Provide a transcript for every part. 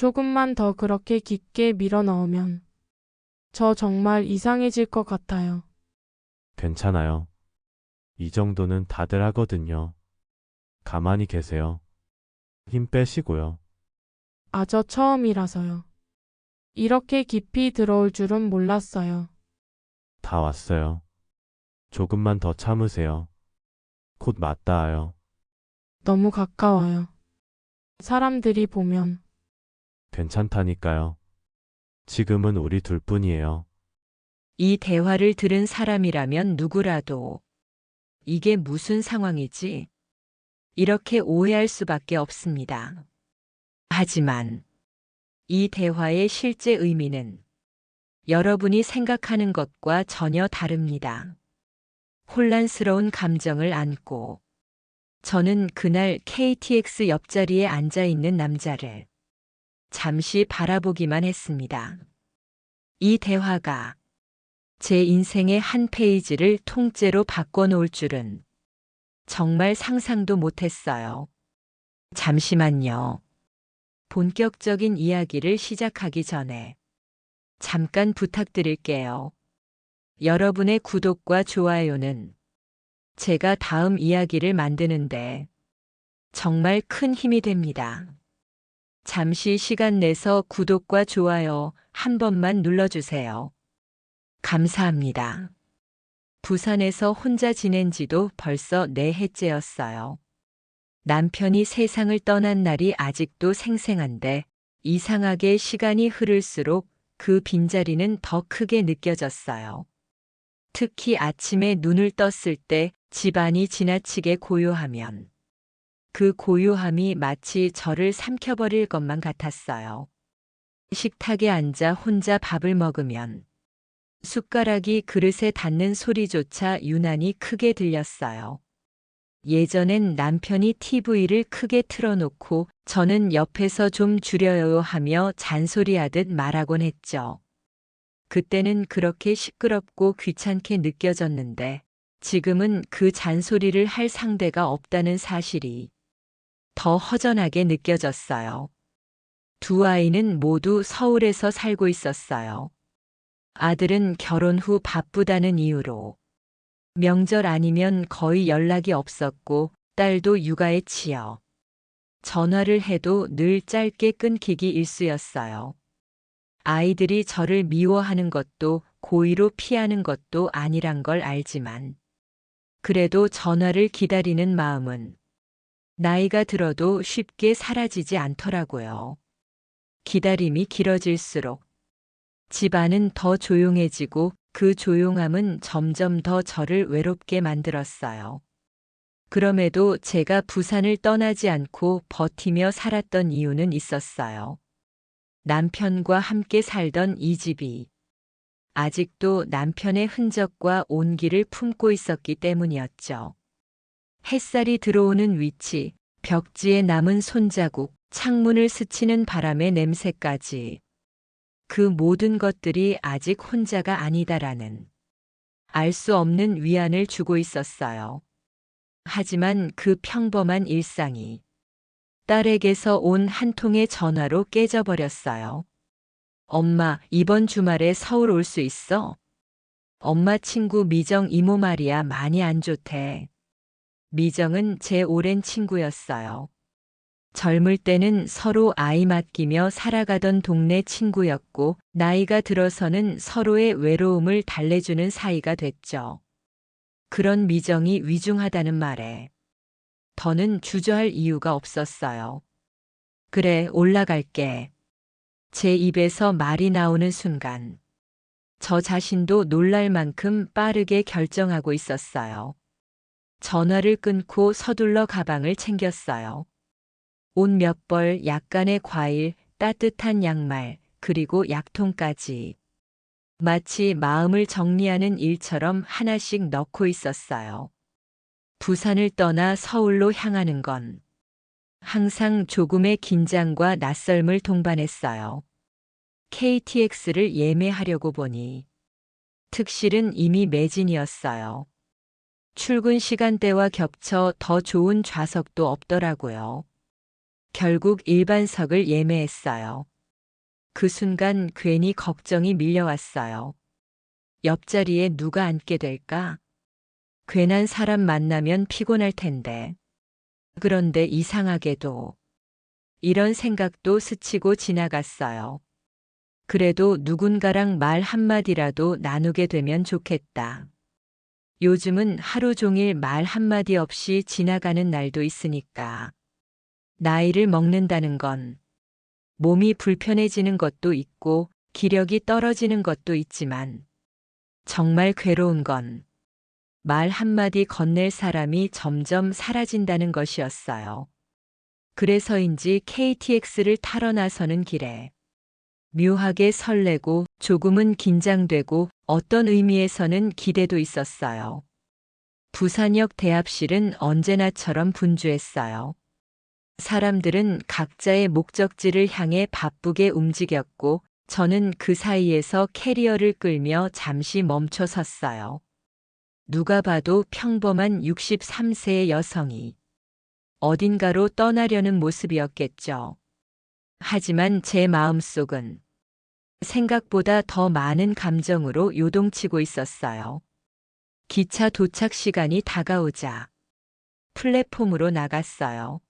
조금만 더 그렇게 깊게 밀어 넣으면 저 정말 이상해질 것 같아요. 괜찮아요. 이 정도는 다들 하거든요. 가만히 계세요. 힘 빼시고요. 저 처음이라서요. 이렇게 깊이 들어올 줄은 몰랐어요. 다 왔어요. 조금만 더 참으세요. 곧 맞닿아요. 너무 가까워요. 사람들이 보면 괜찮다니까요. 지금은 우리 둘뿐이에요. 이 대화를 들은 사람이라면 누구라도 이게 무슨 상황이지? 이렇게 오해할 수밖에 없습니다. 하지만 이 대화의 실제 의미는 여러분이 생각하는 것과 전혀 다릅니다. 혼란스러운 감정을 안고 저는 그날 KTX 옆자리에 앉아 있는 남자를 잠시 바라보기만 했습니다. 이 대화가 제 인생의 한 페이지를 통째로 바꿔놓을 줄은 정말 상상도 못했어요. 잠시만요. 본격적인 이야기를 시작하기 전에 잠깐 부탁드릴게요. 여러분의 구독과 좋아요는 제가 다음 이야기를 만드는데 정말 큰 힘이 됩니다. 잠시 시간 내서 구독과 좋아요 한 번만 눌러주세요. 감사합니다. 부산에서 혼자 지낸 지도 벌써 4해째였어요. 남편이 세상을 떠난 날이 아직도 생생한데 이상하게 시간이 흐를수록 그 빈자리는 더 크게 느껴졌어요. 특히 아침에 눈을 떴을 때 집안이 지나치게 고요하면 그 고요함이 마치 저를 삼켜버릴 것만 같았어요. 식탁에 앉아 혼자 밥을 먹으면 숟가락이 그릇에 닿는 소리조차 유난히 크게 들렸어요. 예전엔 남편이 TV를 크게 틀어놓고 저는 옆에서 좀 줄여요 하며 잔소리하듯 말하곤 했죠. 그때는 그렇게 시끄럽고 귀찮게 느껴졌는데 지금은 그 잔소리를 할 상대가 없다는 사실이 더 허전하게 느껴졌어요. 두 아이는 모두 서울에서 살고 있었어요. 아들은 결혼 후 바쁘다는 이유로 명절 아니면 거의 연락이 없었고 딸도 육아에 치여 전화를 해도 늘 짧게 끊기기 일쑤였어요. 아이들이 저를 미워하는 것도 고의로 피하는 것도 아니란 걸 알지만 그래도 전화를 기다리는 마음은 나이가 들어도 쉽게 사라지지 않더라고요. 기다림이 길어질수록 집안은 더 조용해지고 그 조용함은 점점 더 저를 외롭게 만들었어요. 그럼에도 제가 부산을 떠나지 않고 버티며 살았던 이유는 있었어요. 남편과 함께 살던 이 집이 아직도 남편의 흔적과 온기를 품고 있었기 때문이었죠. 햇살이 들어오는 위치, 벽지에 남은 손자국, 창문을 스치는 바람의 냄새까지 그 모든 것들이 아직 혼자가 아니다라는 알 수 없는 위안을 주고 있었어요. 하지만 그 평범한 일상이 딸에게서 온 한 통의 전화로 깨져버렸어요. 엄마, 이번 주말에 서울 올 수 있어? 엄마 친구 미정 이모 말이야 많이 안 좋대. 미정은 제 오랜 친구였어요. 젊을 때는 서로 아이 맡기며 살아가던 동네 친구였고 나이가 들어서는 서로의 외로움을 달래주는 사이가 됐죠. 그런 미정이 위중하다는 말에 더는 주저할 이유가 없었어요. 그래, 올라갈게. 제 입에서 말이 나오는 순간 저 자신도 놀랄 만큼 빠르게 결정하고 있었어요. 전화를 끊고 서둘러 가방을 챙겼어요. 옷 몇 벌, 약간의 과일, 따뜻한 양말, 그리고 약통까지. 마치 마음을 정리하는 일처럼 하나씩 넣고 있었어요. 부산을 떠나 서울로 향하는 건 항상 조금의 긴장과 낯설음을 동반했어요. KTX를 예매하려고 보니 특실은 이미 매진이었어요. 출근 시간대와 겹쳐 더 좋은 좌석도 없더라고요. 결국 일반석을 예매했어요. 그 순간 괜히 걱정이 밀려왔어요. 옆자리에 누가 앉게 될까? 괜한 사람 만나면 피곤할 텐데. 그런데 이상하게도 이런 생각도 스치고 지나갔어요. 그래도 누군가랑 말 한마디라도 나누게 되면 좋겠다. 요즘은 하루 종일 말 한마디 없이 지나가는 날도 있으니까. 나이를 먹는다는 건 몸이 불편해지는 것도 있고 기력이 떨어지는 것도 있지만 정말 괴로운 건 말 한마디 건넬 사람이 점점 사라진다는 것이었어요. 그래서인지 KTX를 타러 나서는 길에 묘하게 설레고 조금은 긴장되고 어떤 의미에서는 기대도 있었어요. 부산역 대합실은 언제나처럼 분주했어요. 사람들은 각자의 목적지를 향해 바쁘게 움직였고 저는 그 사이에서 캐리어를 끌며 잠시 멈춰 섰어요. 누가 봐도 평범한 63세의 여성이 어딘가로 떠나려는 모습이었겠죠. 하지만 제 마음속은 생각보다 더 많은 감정으로 요동치고 있었어요. 기차 도착 시간이 다가오자 플랫폼으로 나갔어요.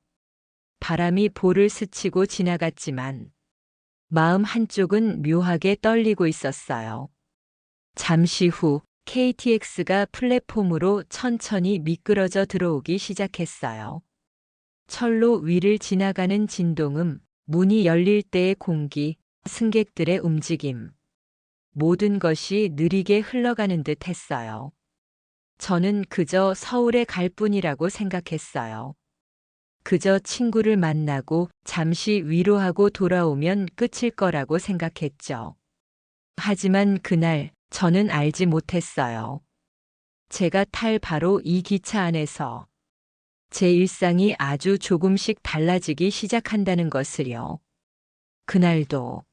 바람이 볼을 스치고 지나갔지만 마음 한쪽은 묘하게 떨리고 있었어요. 잠시 후 KTX가 플랫폼으로 천천히 미끄러져 들어오기 시작했어요. 철로 위를 지나가는 진동음, 문이 열릴 때의 공기, 승객들의 움직임. 모든 것이 느리게 흘러가는 듯 했어요. 저는 그저 서울에 갈 뿐이라고 생각했어요. 그저 친구를 만나고 잠시 위로하고 돌아오면 끝일 거라고 생각했죠. 하지만 그날 저는 알지 못했어요. 제가 탈 바로 이 기차 안에서 제 일상이 아주 조금씩 달라지기 시작한다는 것을요. 그날도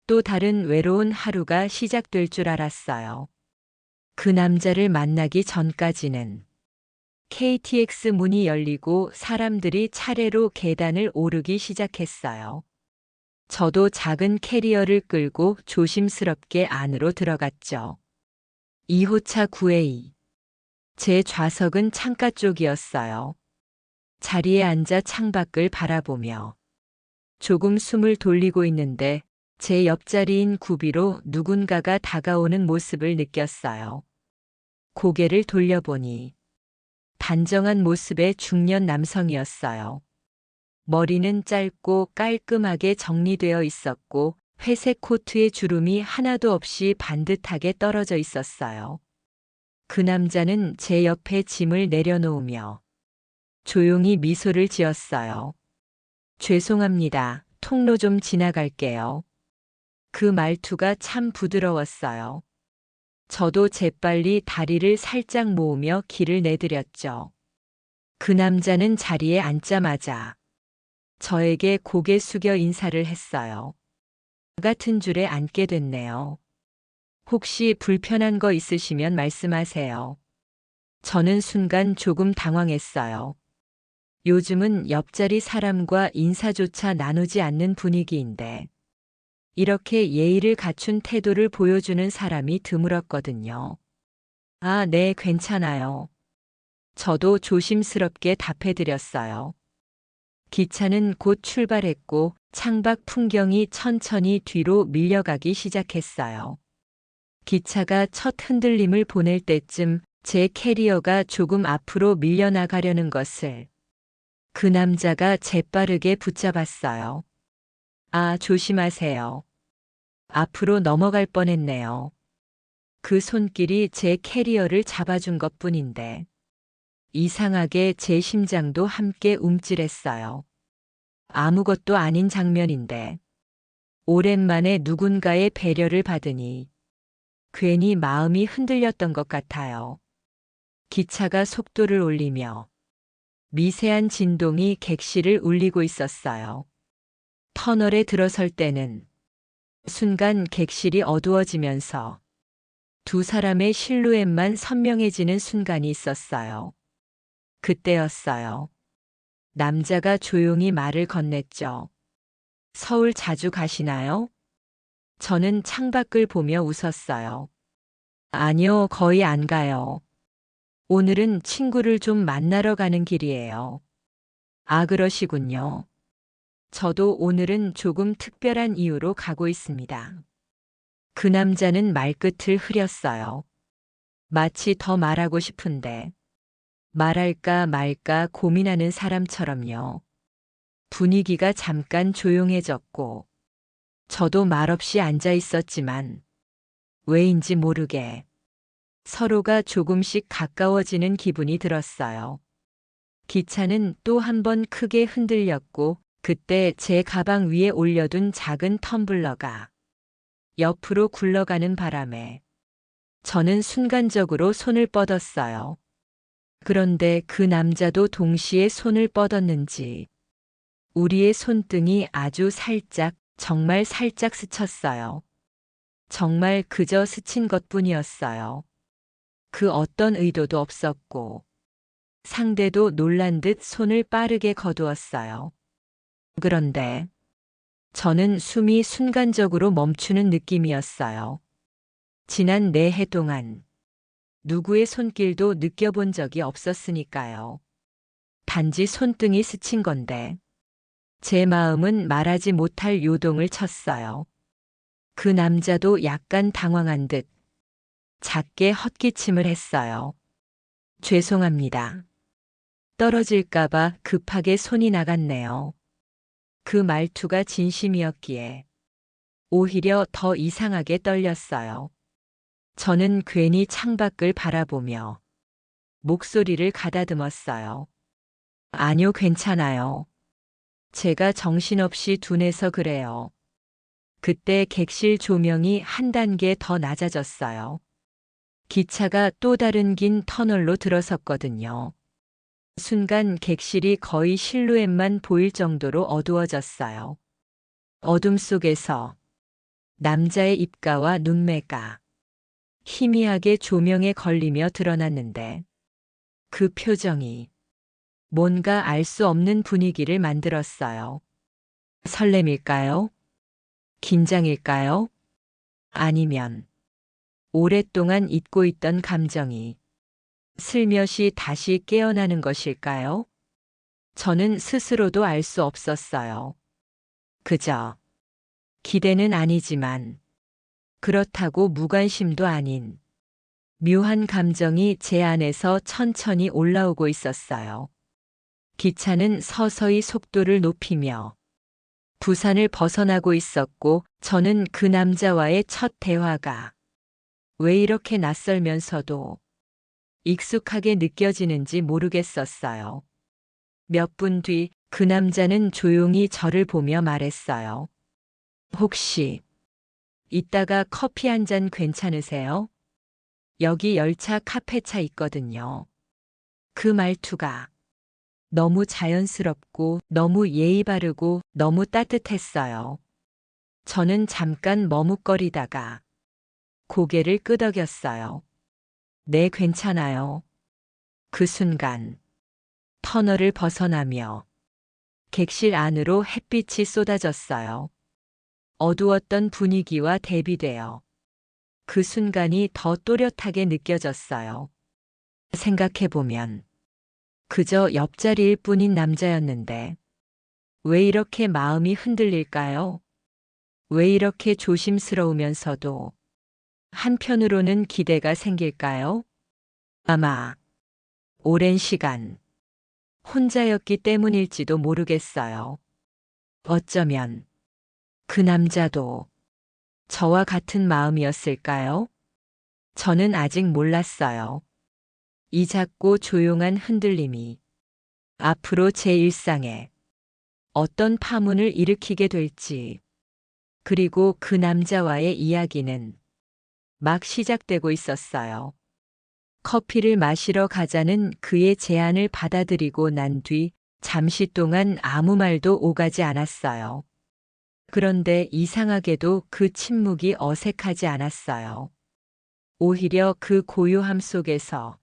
또 다른 외로운 하루가 시작될 줄 알았어요. 그 남자를 만나기 전까지는 KTX 문이 열리고 사람들이 차례로 계단을 오르기 시작했어요. 저도 작은 캐리어를 끌고 조심스럽게 안으로 들어갔죠. 2호차 9A. 제 좌석은 창가 쪽이었어요. 자리에 앉아 창밖을 바라보며 조금 숨을 돌리고 있는데 제 옆자리인 구비로 누군가가 다가오는 모습을 느꼈어요. 고개를 돌려보니 단정한 모습의 중년 남성이었어요. 머리는 짧고 깔끔하게 정리되어 있었고 회색 코트에 주름이 하나도 없이 반듯하게 떨어져 있었어요. 그 남자는 제 옆에 짐을 내려놓으며 조용히 미소를 지었어요. 죄송합니다. 통로 좀 지나갈게요. 그 말투가 참 부드러웠어요. 저도 재빨리 다리를 살짝 모으며 길을 내드렸죠. 그 남자는 자리에 앉자마자 저에게 고개 숙여 인사를 했어요. 같은 줄에 앉게 됐네요. 혹시 불편한 거 있으시면 말씀하세요. 저는 순간 조금 당황했어요. 요즘은 옆자리 사람과 인사조차 나누지 않는 분위기인데 이렇게 예의를 갖춘 태도를 보여주는 사람이 드물었거든요. 아, 네, 괜찮아요. 저도 조심스럽게 답해드렸어요. 기차는 곧 출발했고 창밖 풍경이 천천히 뒤로 밀려가기 시작했어요. 기차가 첫 흔들림을 보낼 때쯤 제 캐리어가 조금 앞으로 밀려나가려는 것을 그 남자가 재빠르게 붙잡았어요. 아, 조심하세요. 앞으로 넘어갈 뻔했네요. 그 손길이 제 캐리어를 잡아준 것뿐인데 이상하게 제 심장도 함께 움찔했어요. 아무것도 아닌 장면인데 오랜만에 누군가의 배려를 받으니 괜히 마음이 흔들렸던 것 같아요. 기차가 속도를 올리며 미세한 진동이 객실을 울리고 있었어요. 터널에 들어설 때는 순간 객실이 어두워지면서 두 사람의 실루엣만 선명해지는 순간이 있었어요. 그때였어요. 남자가 조용히 말을 건넸죠. 서울 자주 가시나요? 저는 창밖을 보며 웃었어요. 아니요, 거의 안 가요. 오늘은 친구를 좀 만나러 가는 길이에요. 아, 그러시군요. 저도 오늘은 조금 특별한 이유로 가고 있습니다. 그 남자는 말끝을 흐렸어요. 마치 더 말하고 싶은데 말할까 말까 고민하는 사람처럼요. 분위기가 잠깐 조용해졌고 저도 말없이 앉아 있었지만 왜인지 모르게 서로가 조금씩 가까워지는 기분이 들었어요. 기차는 또 한 번 크게 흔들렸고 그때 제 가방 위에 올려둔 작은 텀블러가 옆으로 굴러가는 바람에 저는 순간적으로 손을 뻗었어요. 그런데 그 남자도 동시에 손을 뻗었는지 우리의 손등이 아주 살짝, 정말 살짝 스쳤어요. 정말 그저 스친 것뿐이었어요. 그 어떤 의도도 없었고 상대도 놀란 듯 손을 빠르게 거두었어요. 그런데 저는 숨이 순간적으로 멈추는 느낌이었어요. 지난 4해 동안 누구의 손길도 느껴본 적이 없었으니까요. 단지 손등이 스친 건데 제 마음은 말하지 못할 요동을 쳤어요. 그 남자도 약간 당황한 듯 작게 헛기침을 했어요. 죄송합니다. 떨어질까봐 급하게 손이 나갔네요. 그 말투가 진심이었기에 오히려 더 이상하게 떨렸어요. 저는 괜히 창밖을 바라보며 목소리를 가다듬었어요. 아니요, 괜찮아요. 제가 정신없이 둔해서 그래요. 그때 객실 조명이 한 단계 더 낮아졌어요. 기차가 또 다른 긴 터널로 들어섰거든요. 순간 객실이 거의 실루엣만 보일 정도로 어두워졌어요. 어둠 속에서 남자의 입가와 눈매가 희미하게 조명에 걸리며 드러났는데 그 표정이 뭔가 알 수 없는 분위기를 만들었어요. 설렘일까요? 긴장일까요? 아니면 오랫동안 잊고 있던 감정이 슬며시 다시 깨어나는 것일까요? 저는 스스로도 알 수 없었어요. 그저 기대는 아니지만 그렇다고 무관심도 아닌 묘한 감정이 제 안에서 천천히 올라오고 있었어요. 기차는 서서히 속도를 높이며 부산을 벗어나고 있었고 저는 그 남자와의 첫 대화가 왜 이렇게 낯설면서도 익숙하게 느껴지는지 모르겠었어요. 몇 분 뒤 그 남자는 조용히 저를 보며 말했어요. 혹시 이따가 커피 한 잔 괜찮으세요? 여기 열차 카페차 있거든요. 그 말투가 너무 자연스럽고 너무 예의 바르고 너무 따뜻했어요. 저는 잠깐 머뭇거리다가 고개를 끄덕였어요. 네, 괜찮아요. 그 순간 터널을 벗어나며 객실 안으로 햇빛이 쏟아졌어요. 어두웠던 분위기와 대비되어 그 순간이 더 또렷하게 느껴졌어요. 생각해보면 그저 옆자리일 뿐인 남자였는데 왜 이렇게 마음이 흔들릴까요? 왜 이렇게 조심스러우면서도 한편으로는 기대가 생길까요? 아마 오랜 시간 혼자였기 때문일지도 모르겠어요. 어쩌면 그 남자도 저와 같은 마음이었을까요? 저는 아직 몰랐어요. 이 작고 조용한 흔들림이 앞으로 제 일상에 어떤 파문을 일으키게 될지, 그리고 그 남자와의 이야기는 막 시작되고 있었어요. 커피를 마시러 가자는 그의 제안을 받아들이고 난 뒤 잠시 동안 아무 말도 오가지 않았어요. 그런데 이상하게도 그 침묵이 어색하지 않았어요. 오히려 그 고요함 속에서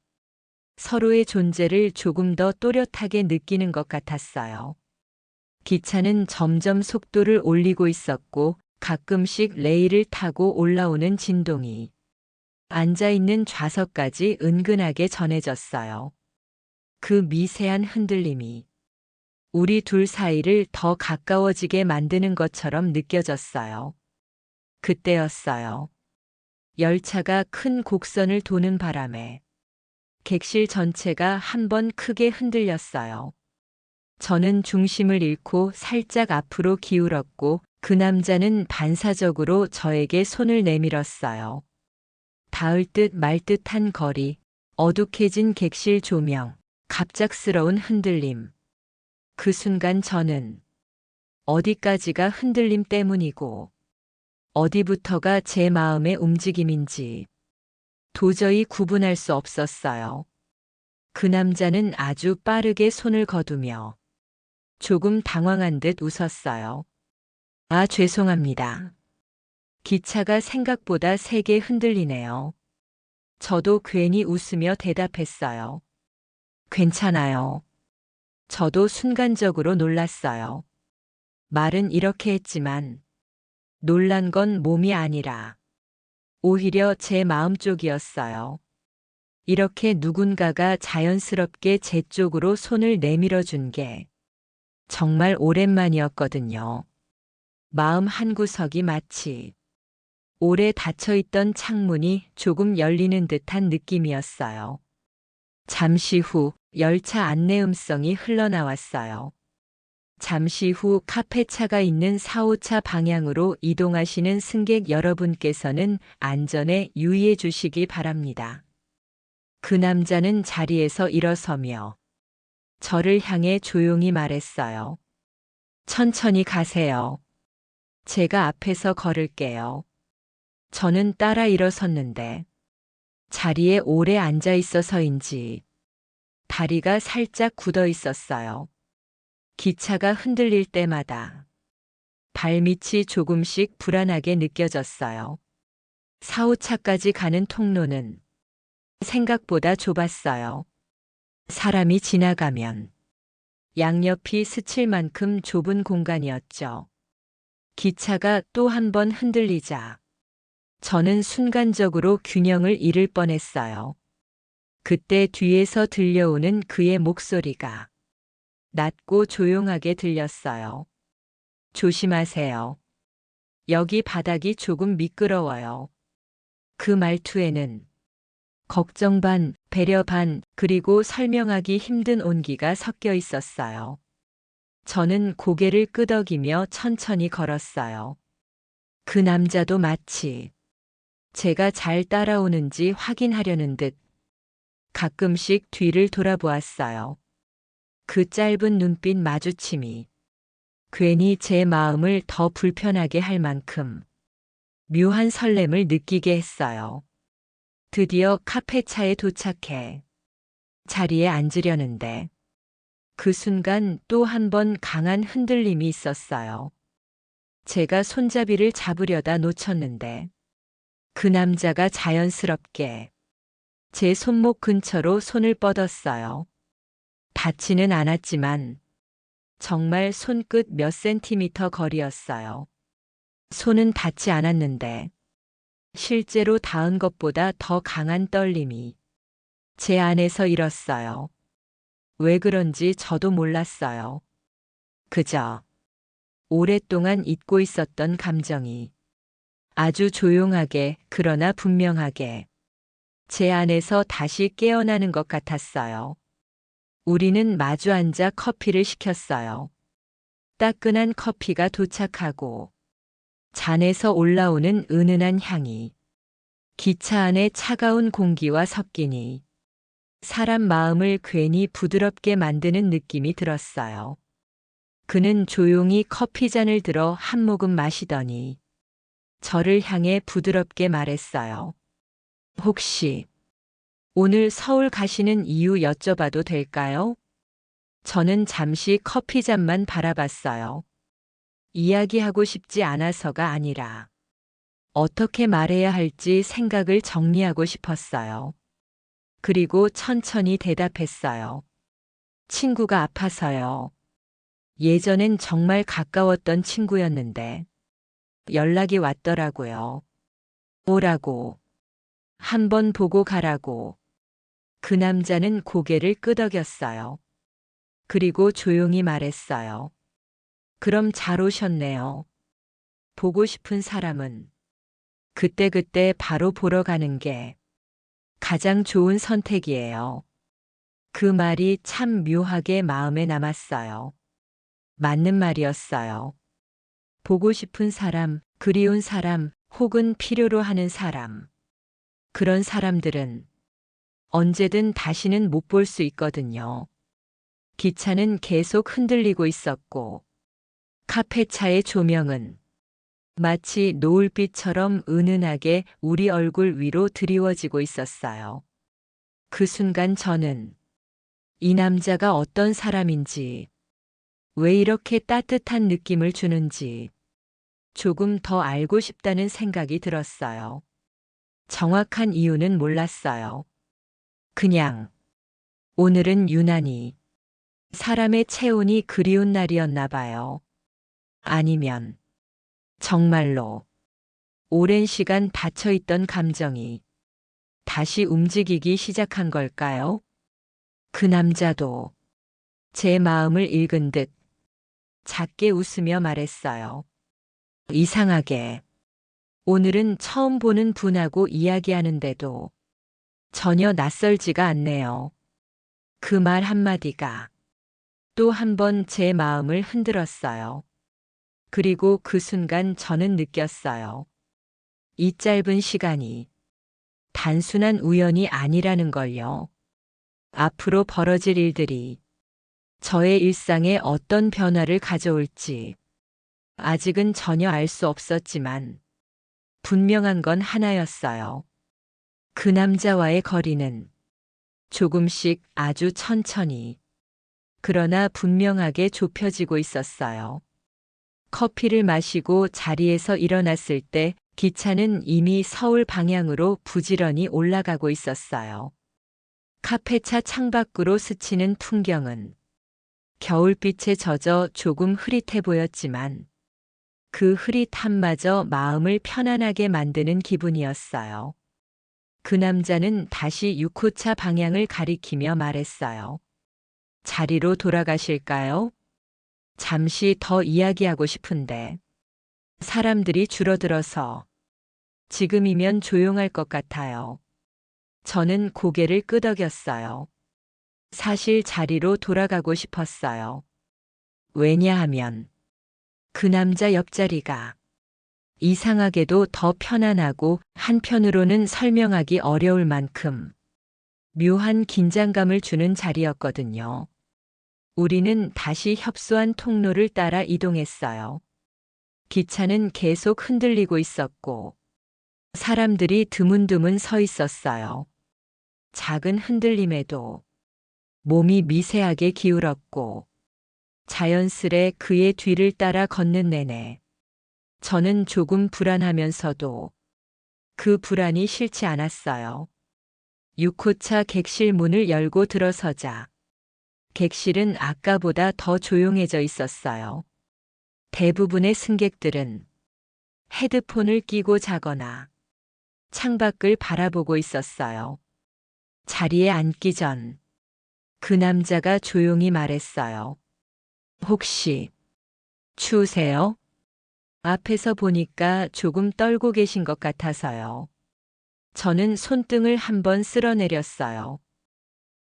서로의 존재를 조금 더 또렷하게 느끼는 것 같았어요. 기차는 점점 속도를 올리고 있었고 가끔씩 레일을 타고 올라오는 진동이 앉아있는 좌석까지 은근하게 전해졌어요. 그 미세한 흔들림이 우리 둘 사이를 더 가까워지게 만드는 것처럼 느껴졌어요. 그때였어요. 열차가 큰 곡선을 도는 바람에 객실 전체가 한번 크게 흔들렸어요. 저는 중심을 잃고 살짝 앞으로 기울었고 그 남자는 반사적으로 저에게 손을 내밀었어요. 닿을 듯 말 듯한 거리, 어둑해진 객실 조명, 갑작스러운 흔들림. 그 순간 저는 어디까지가 흔들림 때문이고 어디부터가 제 마음의 움직임인지 도저히 구분할 수 없었어요. 그 남자는 아주 빠르게 손을 거두며 조금 당황한 듯 웃었어요. 아, 죄송합니다. 기차가 생각보다 세게 흔들리네요. 저도 괜히 웃으며 대답했어요. 괜찮아요. 저도 순간적으로 놀랐어요. 말은 이렇게 했지만 놀란 건 몸이 아니라 오히려 제 마음 쪽이었어요. 이렇게 누군가가 자연스럽게 제 쪽으로 손을 내밀어 준 게 정말 오랜만이었거든요. 마음 한구석이 마치 오래 닫혀있던 창문이 조금 열리는 듯한 느낌이었어요. 잠시 후 열차 안내 음성이 흘러나왔어요. 잠시 후 카페차가 있는 4호차 방향으로 이동하시는 승객 여러분께서는 안전에 유의해 주시기 바랍니다. 그 남자는 자리에서 일어서며 저를 향해 조용히 말했어요. 천천히 가세요. 제가 앞에서 걸을게요. 저는 따라 일어섰는데 자리에 오래 앉아 있어서인지 다리가 살짝 굳어 있었어요. 기차가 흔들릴 때마다 발밑이 조금씩 불안하게 느껴졌어요. 4호차까지 가는 통로는 생각보다 좁았어요. 사람이 지나가면 양옆이 스칠 만큼 좁은 공간이었죠. 기차가 또 한 번 흔들리자 저는 순간적으로 균형을 잃을 뻔했어요. 그때 뒤에서 들려오는 그의 목소리가 낮고 조용하게 들렸어요. 조심하세요. 여기 바닥이 조금 미끄러워요. 그 말투에는 걱정 반, 배려 반, 그리고 설명하기 힘든 온기가 섞여 있었어요. 저는 고개를 끄덕이며 천천히 걸었어요. 그 남자도 마치 제가 잘 따라오는지 확인하려는 듯 가끔씩 뒤를 돌아보았어요. 그 짧은 눈빛 마주침이 괜히 제 마음을 더 불편하게 할 만큼 묘한 설렘을 느끼게 했어요. 드디어 카페차에 도착해 자리에 앉으려는데 그 순간 또 한 번 강한 흔들림이 있었어요. 제가 손잡이를 잡으려다 놓쳤는데 그 남자가 자연스럽게 제 손목 근처로 손을 뻗었어요. 닿지는 않았지만 정말 손끝 몇 센티미터 거리였어요. 손은 닿지 않았는데 실제로 닿은 것보다 더 강한 떨림이 제 안에서 일었어요. 왜 그런지 저도 몰랐어요. 그저 오랫동안 잊고 있었던 감정이 아주 조용하게 그러나 분명하게 제 안에서 다시 깨어나는 것 같았어요. 우리는 마주 앉아 커피를 시켰어요. 따끈한 커피가 도착하고 잔에서 올라오는 은은한 향이 기차 안의 차가운 공기와 섞이니 사람 마음을 괜히 부드럽게 만드는 느낌이 들었어요. 그는 조용히 커피잔을 들어 한 모금 마시더니 저를 향해 부드럽게 말했어요. 혹시 오늘 서울 가시는 이유 여쭤봐도 될까요? 저는 잠시 커피잔만 바라봤어요. 이야기하고 싶지 않아서가 아니라 어떻게 말해야 할지 생각을 정리하고 싶었어요. 그리고 천천히 대답했어요. 친구가 아파서요. 예전엔 정말 가까웠던 친구였는데 연락이 왔더라고요. 오라고. 한번 보고 가라고. 그 남자는 고개를 끄덕였어요. 그리고 조용히 말했어요. 그럼 잘 오셨네요. 보고 싶은 사람은 그때그때 바로 보러 가는 게 가장 좋은 선택이에요. 그 말이 참 묘하게 마음에 남았어요. 맞는 말이었어요. 보고 싶은 사람, 그리운 사람, 혹은 필요로 하는 사람. 그런 사람들은 언제든 다시는 못 볼 수 있거든요. 기차는 계속 흔들리고 있었고, 카페차의 조명은 마치 노을빛처럼 은은하게 우리 얼굴 위로 드리워지고 있었어요. 그 순간 저는 이 남자가 어떤 사람인지, 왜 이렇게 따뜻한 느낌을 주는지 조금 더 알고 싶다는 생각이 들었어요. 정확한 이유는 몰랐어요. 그냥 오늘은 유난히 사람의 체온이 그리운 날이었나 봐요. 아니면 정말로 오랜 시간 닫혀있던 감정이 다시 움직이기 시작한 걸까요? 그 남자도 제 마음을 읽은 듯 작게 웃으며 말했어요. 이상하게 오늘은 처음 보는 분하고 이야기하는데도 전혀 낯설지가 않네요. 그 말 한마디가 또 한 번 제 마음을 흔들었어요. 그리고 그 순간 저는 느꼈어요. 이 짧은 시간이 단순한 우연이 아니라는 걸요. 앞으로 벌어질 일들이 저의 일상에 어떤 변화를 가져올지 아직은 전혀 알 수 없었지만 분명한 건 하나였어요. 그 남자와의 거리는 조금씩 아주 천천히 그러나 분명하게 좁혀지고 있었어요. 커피를 마시고 자리에서 일어났을 때 기차는 이미 서울 방향으로 부지런히 올라가고 있었어요. 카페차 창밖으로 스치는 풍경은 겨울빛에 젖어 조금 흐릿해 보였지만 그 흐릿함마저 마음을 편안하게 만드는 기분이었어요. 그 남자는 다시 6호차 방향을 가리키며 말했어요. 자리로 돌아가실까요? 잠시 더 이야기하고 싶은데 사람들이 줄어들어서 지금이면 조용할 것 같아요. 저는 고개를 끄덕였어요. 사실 자리로 돌아가고 싶었어요. 왜냐하면 그 남자 옆자리가 이상하게도 더 편안하고 한편으로는 설명하기 어려울 만큼 묘한 긴장감을 주는 자리였거든요. 우리는 다시 협소한 통로를 따라 이동했어요. 기차는 계속 흔들리고 있었고 사람들이 드문드문 서 있었어요. 작은 흔들림에도 몸이 미세하게 기울었고 자연스레 그의 뒤를 따라 걷는 내내 저는 조금 불안하면서도 그 불안이 싫지 않았어요. 6호차 객실 문을 열고 들어서자 객실은 아까보다 더 조용해져 있었어요. 대부분의 승객들은 헤드폰을 끼고 자거나 창밖을 바라보고 있었어요. 자리에 앉기 전 그 남자가 조용히 말했어요. 혹시 추우세요? 앞에서 보니까 조금 떨고 계신 것 같아서요. 저는 손등을 한번 쓸어내렸어요.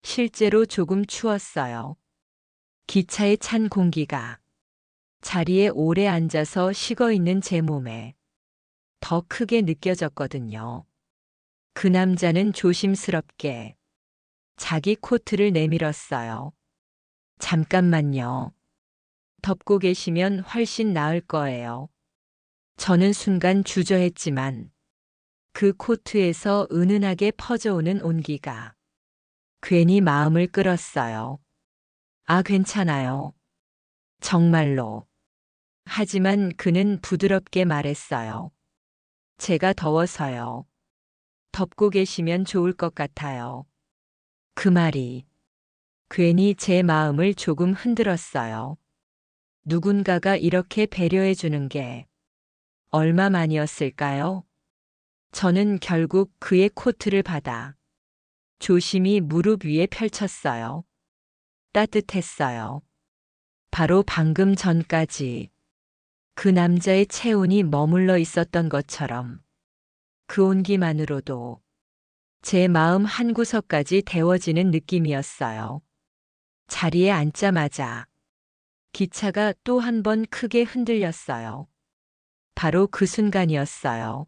실제로 조금 추웠어요. 기차의 찬 공기가 자리에 오래 앉아서 식어 있는 제 몸에 더 크게 느껴졌거든요. 그 남자는 조심스럽게 자기 코트를 내밀었어요. 잠깐만요. 덮고 계시면 훨씬 나을 거예요. 저는 순간 주저했지만 그 코트에서 은은하게 퍼져오는 온기가 괜히 마음을 끌었어요. 아, 괜찮아요. 정말로. 하지만 그는 부드럽게 말했어요. 제가 더워서요. 덮고 계시면 좋을 것 같아요. 그 말이 괜히 제 마음을 조금 흔들었어요. 누군가가 이렇게 배려해 주는 게 얼마만이었을까요? 저는 결국 그의 코트를 받아 조심히 무릎 위에 펼쳤어요. 따뜻했어요. 바로 방금 전까지 그 남자의 체온이 머물러 있었던 것처럼 그 온기만으로도 제 마음 한구석까지 데워지는 느낌이었어요. 자리에 앉자마자 기차가 또 한 번 크게 흔들렸어요. 바로 그 순간이었어요.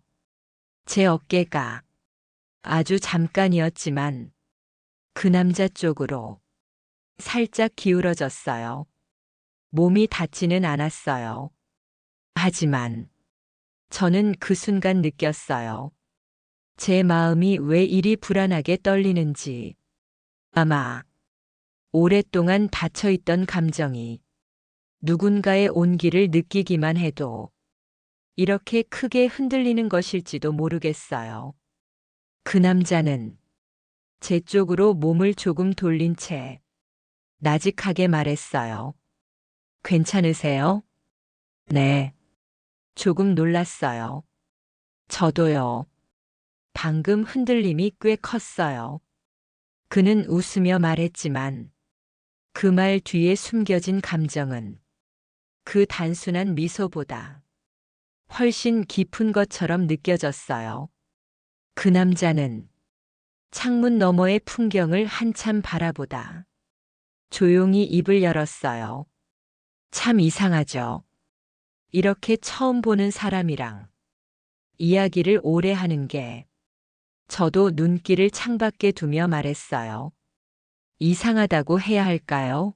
제 어깨가 아주 잠깐이었지만 그 남자 쪽으로 살짝 기울어졌어요. 몸이 닿지는 않았어요. 하지만 저는 그 순간 느꼈어요. 제 마음이 왜 이리 불안하게 떨리는지. 아마 오랫동안 닫혀있던 감정이 누군가의 온기를 느끼기만 해도 이렇게 크게 흔들리는 것일지도 모르겠어요. 그 남자는 제 쪽으로 몸을 조금 돌린 채 나직하게 말했어요. 괜찮으세요? 네. 조금 놀랐어요. 저도요. 방금 흔들림이 꽤 컸어요. 그는 웃으며 말했지만 그 말 뒤에 숨겨진 감정은 그 단순한 미소보다 훨씬 깊은 것처럼 느껴졌어요. 그 남자는 창문 너머의 풍경을 한참 바라보다 조용히 입을 열었어요. 참 이상하죠. 이렇게 처음 보는 사람이랑 이야기를 오래 하는 게. 저도 눈길을 창밖에 두며 말했어요. 이상하다고 해야 할까요?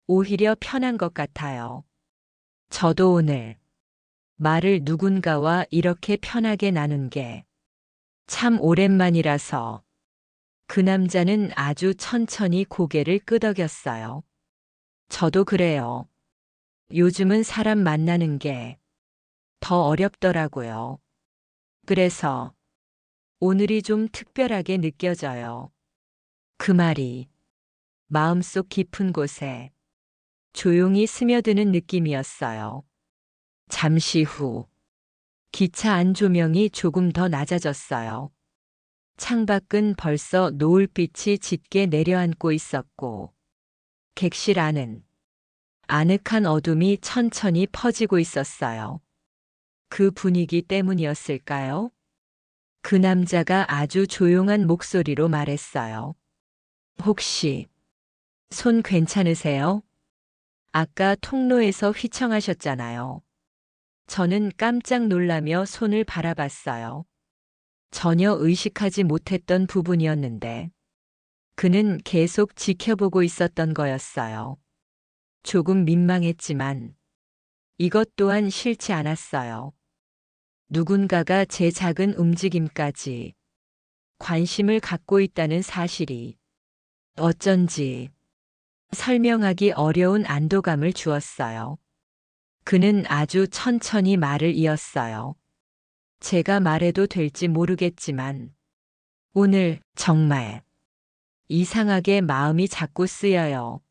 오히려 편한 것 같아요. 저도 오늘 말을 누군가와 이렇게 편하게 나눈 게 참 오랜만이라서. 그 남자는 아주 천천히 고개를 끄덕였어요. 저도 그래요. 요즘은 사람 만나는 게 더 어렵더라고요. 그래서 오늘이 좀 특별하게 느껴져요. 그 말이 마음속 깊은 곳에 조용히 스며드는 느낌이었어요. 잠시 후 기차 안 조명이 조금 더 낮아졌어요. 창밖은 벌써 노을빛이 짙게 내려앉고 있었고 객실 안은 아늑한 어둠이 천천히 퍼지고 있었어요. 그 분위기 때문이었을까요? 그 남자가 아주 조용한 목소리로 말했어요. 혹시 손 괜찮으세요? 아까 통로에서 휘청하셨잖아요. 저는 깜짝 놀라며 손을 바라봤어요. 전혀 의식하지 못했던 부분이었는데 그는 계속 지켜보고 있었던 거였어요. 조금 민망했지만 이것 또한 싫지 않았어요. 누군가가 제 작은 움직임까지 관심을 갖고 있다는 사실이 어쩐지 설명하기 어려운 안도감을 주었어요. 그는 아주 천천히 말을 이었어요. 제가 말해도 될지 모르겠지만 오늘 정말 이상하게 마음이 자꾸 쓰여요.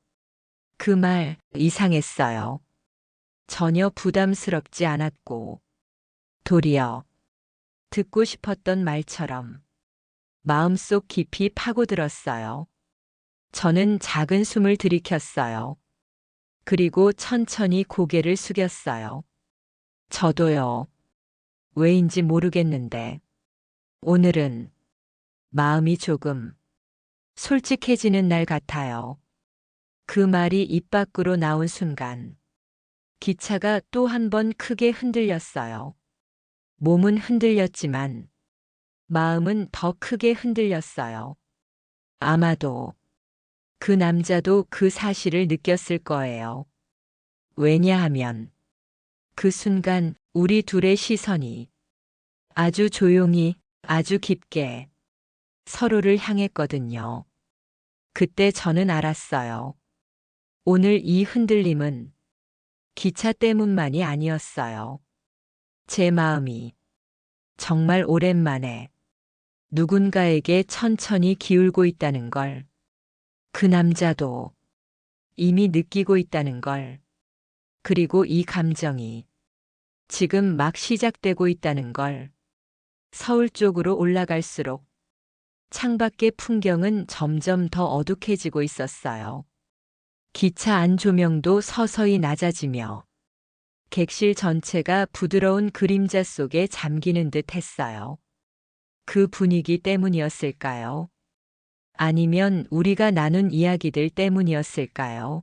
그 말 이상했어요. 전혀 부담스럽지 않았고 도리어 듣고 싶었던 말처럼 마음속 깊이 파고들었어요. 저는 작은 숨을 들이켰어요. 그리고 천천히 고개를 숙였어요. 저도요. 왜인지 모르겠는데 오늘은 마음이 조금 솔직해지는 날 같아요. 그 말이 입 밖으로 나온 순간 기차가 또 한 번 크게 흔들렸어요. 몸은 흔들렸지만 마음은 더 크게 흔들렸어요. 아마도 그 남자도 그 사실을 느꼈을 거예요. 왜냐하면 그 순간 우리 둘의 시선이 아주 조용히, 아주 깊게 서로를 향했거든요. 그때 저는 알았어요. 오늘 이 흔들림은 기차 때문만이 아니었어요. 제 마음이 정말 오랜만에 누군가에게 천천히 기울고 있다는 걸, 그 남자도 이미 느끼고 있다는 걸, 그리고 이 감정이 지금 막 시작되고 있다는 걸. 서울 쪽으로 올라갈수록 창밖의 풍경은 점점 더 어둑해지고 있었어요. 기차 안 조명도 서서히 낮아지며 객실 전체가 부드러운 그림자 속에 잠기는 듯 했어요. 그 분위기 때문이었을까요? 아니면 우리가 나눈 이야기들 때문이었을까요?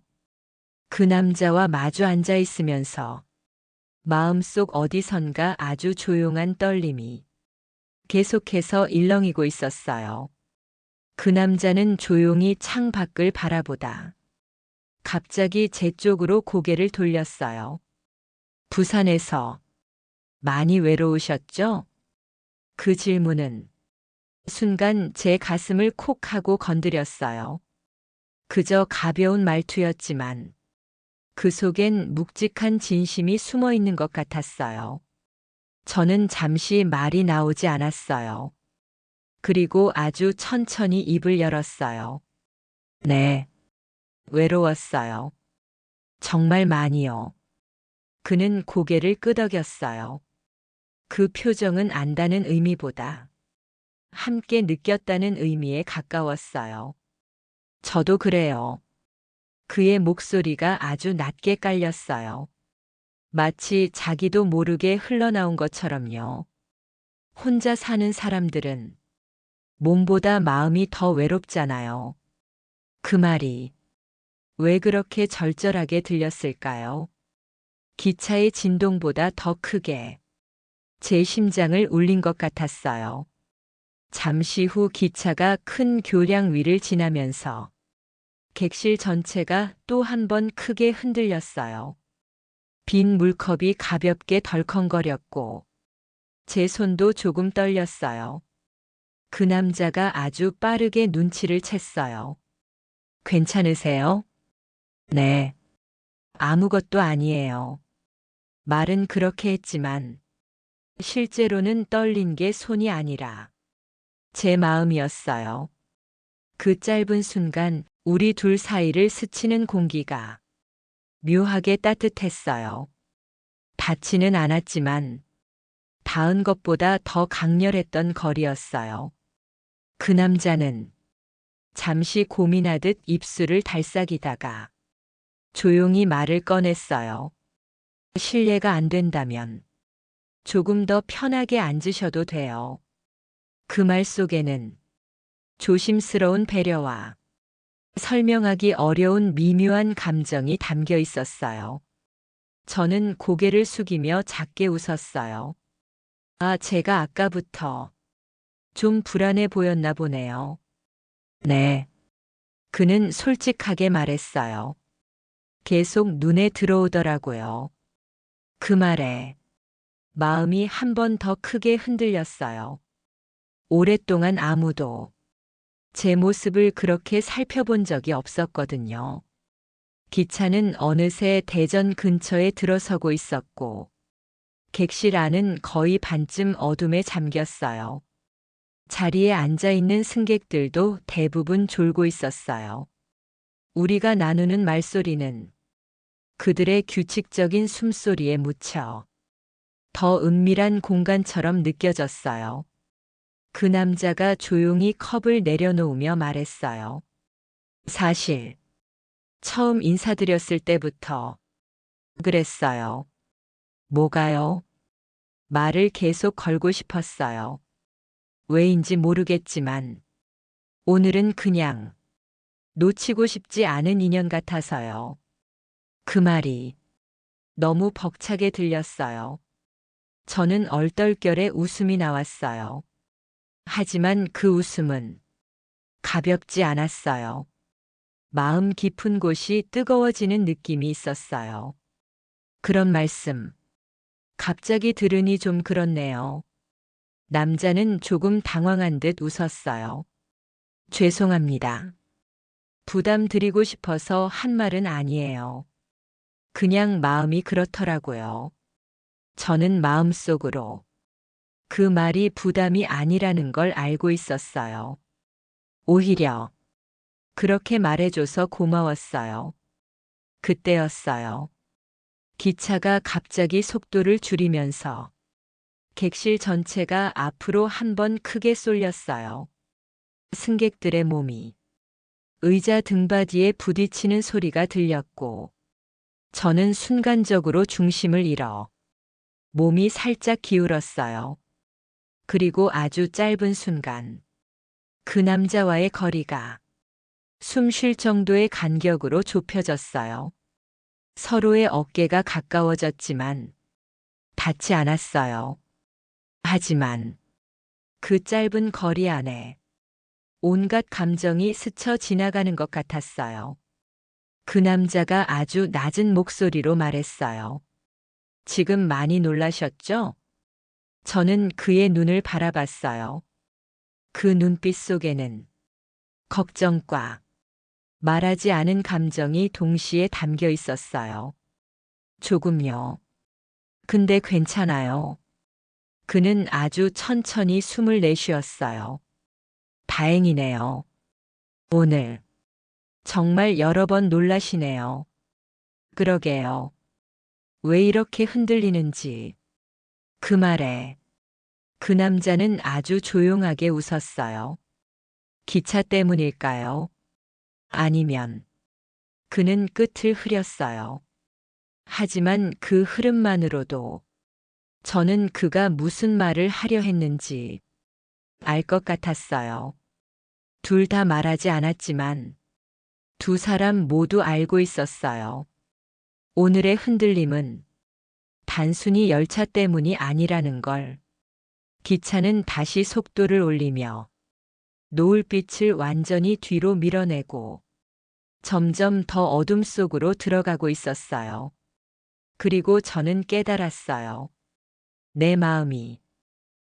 그 남자와 마주 앉아 있으면서 마음속 어디선가 아주 조용한 떨림이 계속해서 일렁이고 있었어요. 그 남자는 조용히 창 밖을 바라보다 갑자기 제 쪽으로 고개를 돌렸어요. 부산에서 많이 외로우셨죠? 그 질문은 순간 제 가슴을 콕 하고 건드렸어요. 그저 가벼운 말투였지만 그 속엔 묵직한 진심이 숨어 있는 것 같았어요. 저는 잠시 말이 나오지 않았어요. 그리고 아주 천천히 입을 열었어요. 네. 외로웠어요. 정말 많이요. 그는 고개를 끄덕였어요. 그 표정은 안다는 의미보다 함께 느꼈다는 의미에 가까웠어요. 저도 그래요. 그의 목소리가 아주 낮게 깔렸어요. 마치 자기도 모르게 흘러나온 것처럼요. 혼자 사는 사람들은 몸보다 마음이 더 외롭잖아요. 그 말이 왜 그렇게 절절하게 들렸을까요? 기차의 진동보다 더 크게 제 심장을 울린 것 같았어요. 잠시 후 기차가 큰 교량 위를 지나면서 객실 전체가 또 한 번 크게 흔들렸어요. 빈 물컵이 가볍게 덜컹거렸고 제 손도 조금 떨렸어요. 그 남자가 아주 빠르게 눈치를 챘어요. 괜찮으세요? 네. 아무것도 아니에요. 말은 그렇게 했지만 실제로는 떨린 게 손이 아니라 제 마음이었어요. 그 짧은 순간 우리 둘 사이를 스치는 공기가 묘하게 따뜻했어요. 닿지는 않았지만 닿은 것보다 더 강렬했던 거리였어요. 그 남자는 잠시 고민하듯 입술을 달싹이다가 조용히 말을 꺼냈어요. 실례가 안 된다면 조금 더 편하게 앉으셔도 돼요. 그 말 속에는 조심스러운 배려와 설명하기 어려운 미묘한 감정이 담겨 있었어요. 저는 고개를 숙이며 작게 웃었어요. 아, 제가 아까부터 좀 불안해 보였나 보네요. 네. 그는 솔직하게 말했어요. 계속 눈에 들어오더라고요. 그 말에 마음이 한 번 더 크게 흔들렸어요. 오랫동안 아무도 제 모습을 그렇게 살펴본 적이 없었거든요. 기차는 어느새 대전 근처에 들어서고 있었고, 객실 안은 거의 반쯤 어둠에 잠겼어요. 자리에 앉아 있는 승객들도 대부분 졸고 있었어요. 우리가 나누는 말소리는 그들의 규칙적인 숨소리에 묻혀 더 은밀한 공간처럼 느껴졌어요. 그 남자가 조용히 컵을 내려놓으며 말했어요. 사실, 처음 인사드렸을 때부터 그랬어요. 뭐가요? 말을 계속 걸고 싶었어요. 왜인지 모르겠지만, 오늘은 그냥 놓치고 싶지 않은 인연 같아서요. 그 말이 너무 벅차게 들렸어요. 저는 얼떨결에 웃음이 나왔어요. 하지만 그 웃음은 가볍지 않았어요. 마음 깊은 곳이 뜨거워지는 느낌이 있었어요. 그런 말씀, 갑자기 들으니 좀 그렇네요. 남자는 조금 당황한 듯 웃었어요. 죄송합니다. 부담 드리고 싶어서 한 말은 아니에요. 그냥 마음이 그렇더라고요. 저는 마음속으로 그 말이 부담이 아니라는 걸 알고 있었어요. 오히려 그렇게 말해줘서 고마웠어요. 그때였어요. 기차가 갑자기 속도를 줄이면서 객실 전체가 앞으로 한 번 크게 쏠렸어요. 승객들의 몸이 의자 등받이에 부딪히는 소리가 들렸고, 저는 순간적으로 중심을 잃어 몸이 살짝 기울었어요. 그리고 아주 짧은 순간, 그 남자와의 거리가 숨 쉴 정도의 간격으로 좁혀졌어요. 서로의 어깨가 가까워졌지만 닿지 않았어요. 하지만 그 짧은 거리 안에 온갖 감정이 스쳐 지나가는 것 같았어요. 그 남자가 아주 낮은 목소리로 말했어요. 지금 많이 놀라셨죠? 저는 그의 눈을 바라봤어요. 그 눈빛 속에는 걱정과 말하지 않은 감정이 동시에 담겨 있었어요. 조금요. 근데 괜찮아요. 그는 아주 천천히 숨을 내쉬었어요. 다행이네요. 오늘 정말 여러 번 놀라시네요. 그러게요. 왜 이렇게 흔들리는지. 그 말에 그 남자는 아주 조용하게 웃었어요. 기차 때문일까요? 아니면 그는 끝을 흐렸어요. 하지만 그 흐름만으로도 저는 그가 무슨 말을 하려 했는지 알 것 같았어요. 둘 다 말하지 않았지만 두 사람 모두 알고 있었어요. 오늘의 흔들림은 단순히 열차 때문이 아니라는 걸. 기차는 다시 속도를 올리며 노을빛을 완전히 뒤로 밀어내고 점점 더 어둠 속으로 들어가고 있었어요. 그리고 저는 깨달았어요. 내 마음이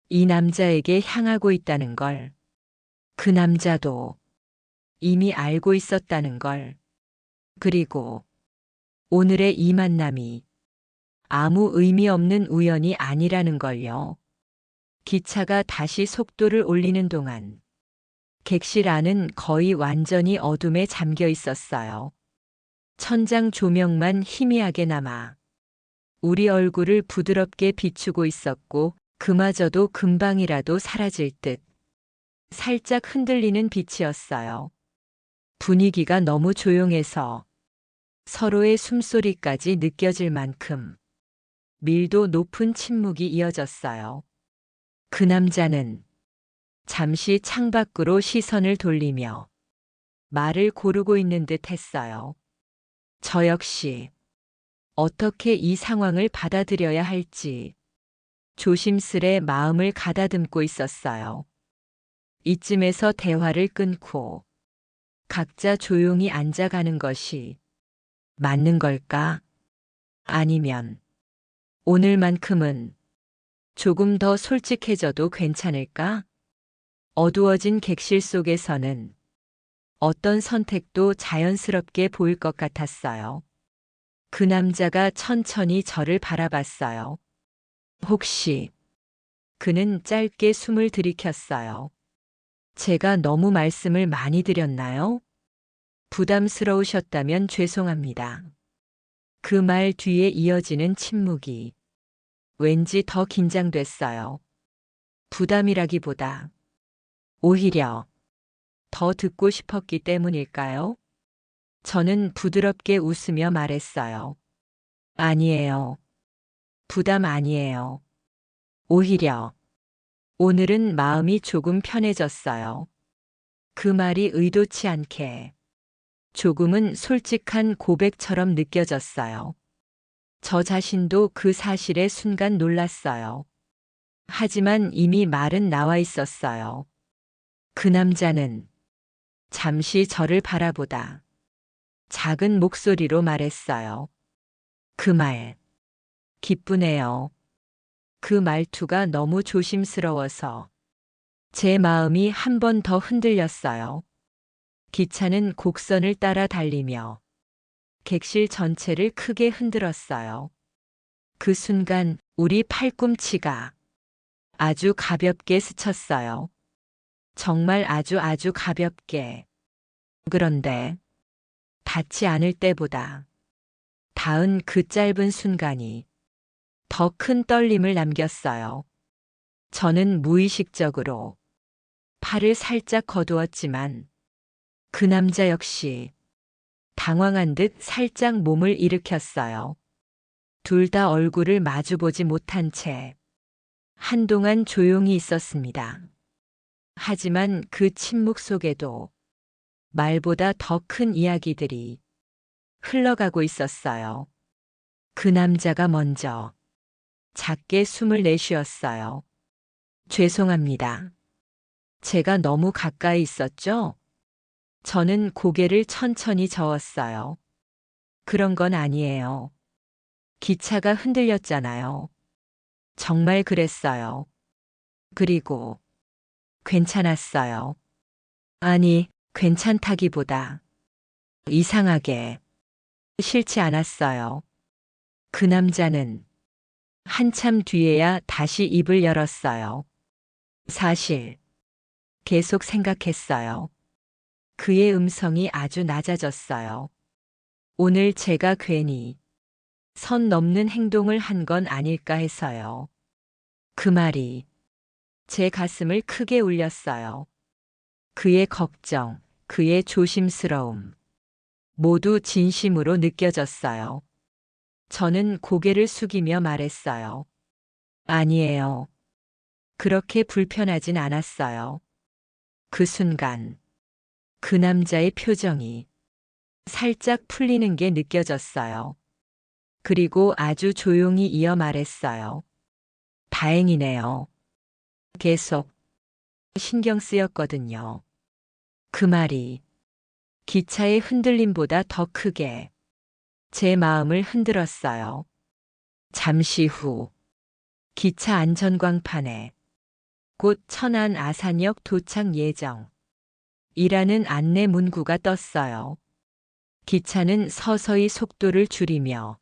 이 남자에게 향하고 있다는 걸. 그 남자도 이미 알고 있었다는 걸. 그리고 오늘의 이 만남이 아무 의미 없는 우연이 아니라는 걸요. 기차가 다시 속도를 올리는 동안 객실 안은 거의 완전히 어둠에 잠겨 있었어요. 천장 조명만 희미하게 남아 우리 얼굴을 부드럽게 비추고 있었고, 그마저도 금방이라도 사라질 듯 살짝 흔들리는 빛이었어요. 분위기가 너무 조용해서 서로의 숨소리까지 느껴질 만큼 밀도 높은 침묵이 이어졌어요. 그 남자는 잠시 창밖으로 시선을 돌리며 말을 고르고 있는 듯 했어요. 저 역시 어떻게 이 상황을 받아들여야 할지 조심스레 마음을 가다듬고 있었어요. 이쯤에서 대화를 끊고 각자 조용히 앉아가는 것이 맞는 걸까? 아니면 오늘만큼은 조금 더 솔직해져도 괜찮을까? 어두워진 객실 속에서는 어떤 선택도 자연스럽게 보일 것 같았어요. 그 남자가 천천히 저를 바라봤어요. 혹시 그는 짧게 숨을 들이켰어요. 제가 너무 말씀을 많이 드렸나요? 부담스러우셨다면 죄송합니다. 그 말 뒤에 이어지는 침묵이 왠지 더 긴장됐어요. 부담이라기보다 오히려 더 듣고 싶었기 때문일까요? 저는 부드럽게 웃으며 말했어요. 아니에요. 부담 아니에요. 오히려 오늘은 마음이 조금 편해졌어요. 그 말이 의도치 않게 조금은 솔직한 고백처럼 느껴졌어요. 저 자신도 그 사실에 순간 놀랐어요. 하지만 이미 말은 나와 있었어요. 그 남자는 잠시 저를 바라보다 작은 목소리로 말했어요. 그 말, 기쁘네요. 그 말투가 너무 조심스러워서 제 마음이 한 번 더 흔들렸어요. 기차는 곡선을 따라 달리며 객실 전체를 크게 흔들었어요. 그 순간 우리 팔꿈치가 아주 가볍게 스쳤어요. 정말 아주 가볍게. 그런데 닿지 않을 때보다 닿은 그 짧은 순간이 더 큰 떨림을 남겼어요. 저는 무의식적으로 팔을 살짝 거두었지만 그 남자 역시 당황한 듯 살짝 몸을 일으켰어요. 둘 다 얼굴을 마주보지 못한 채 한동안 조용히 있었습니다. 하지만 그 침묵 속에도 말보다 더 큰 이야기들이 흘러가고 있었어요. 그 남자가 먼저 작게 숨을 내쉬었어요. 죄송합니다. 제가 너무 가까이 있었죠? 저는 고개를 천천히 저었어요. 그런 건 아니에요. 기차가 흔들렸잖아요. 정말 그랬어요. 그리고 괜찮았어요. 아니, 괜찮다기보다 이상하게 싫지 않았어요. 그 남자는 한참 뒤에야 다시 입을 열었어요. 사실 계속 생각했어요. 그의 음성이 아주 낮아졌어요. 오늘 제가 괜히 선 넘는 행동을 한 건 아닐까 해서요. 그 말이 제 가슴을 크게 울렸어요. 그의 걱정, 그의 조심스러움, 모두 진심으로 느껴졌어요. 저는 고개를 숙이며 말했어요. 아니에요. 그렇게 불편하진 않았어요. 그 순간, 그 남자의 표정이 살짝 풀리는 게 느껴졌어요. 그리고 아주 조용히 이어 말했어요. 다행이네요. 계속 신경 쓰였거든요. 그 말이 기차의 흔들림보다 더 크게 제 마음을 흔들었어요. 잠시 후 기차 안전광판에 곧 천안 아산역 도착 예정 이라는 안내 문구가 떴어요. 기차는 서서히 속도를 줄이며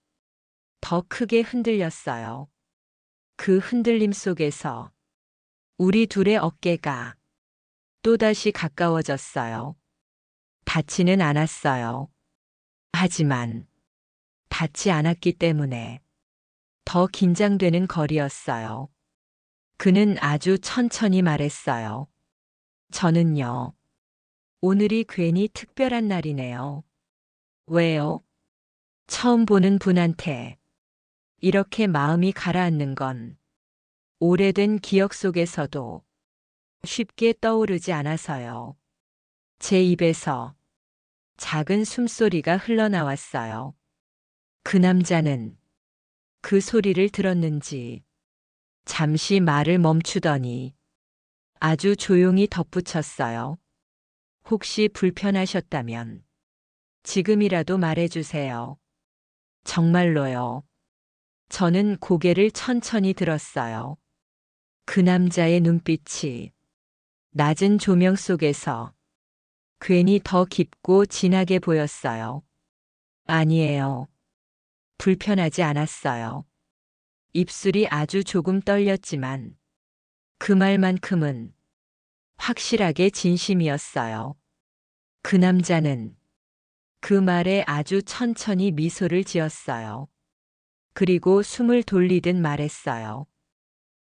더 크게 흔들렸어요. 그 흔들림 속에서 우리 둘의 어깨가 또다시 가까워졌어요. 닿지는 않았어요. 하지만 닿지 않았기 때문에 더 긴장되는 거리였어요. 그는 아주 천천히 말했어요. 저는요, 오늘이 괜히 특별한 날이네요. 왜요? 처음 보는 분한테 이렇게 마음이 가라앉는 건 오래된 기억 속에서도 쉽게 떠오르지 않아서요. 제 입에서 작은 숨소리가 흘러나왔어요. 그 남자는 그 소리를 들었는지 잠시 말을 멈추더니 아주 조용히 덧붙였어요. 혹시 불편하셨다면 지금이라도 말해주세요. 정말로요. 저는 고개를 천천히 들었어요. 그 남자의 눈빛이 낮은 조명 속에서 괜히 더 깊고 진하게 보였어요. 아니에요. 불편하지 않았어요. 입술이 아주 조금 떨렸지만 그 말만큼은 확실하게 진심이었어요. 그 남자는 그 말에 아주 천천히 미소를 지었어요. 그리고 숨을 돌리듯 말했어요.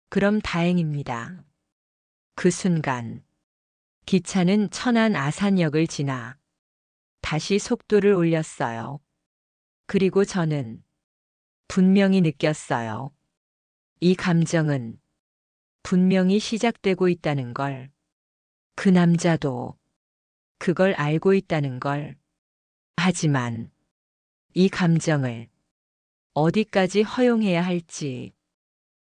그럼 다행입니다. 그 순간 기차는 천안 아산역을 지나 다시 속도를 올렸어요. 그리고 저는 분명히 느꼈어요. 이 감정은 분명히 시작되고 있다는 걸. 그 남자도 그걸 알고 있다는 걸. 하지만 이 감정을 어디까지 허용해야 할지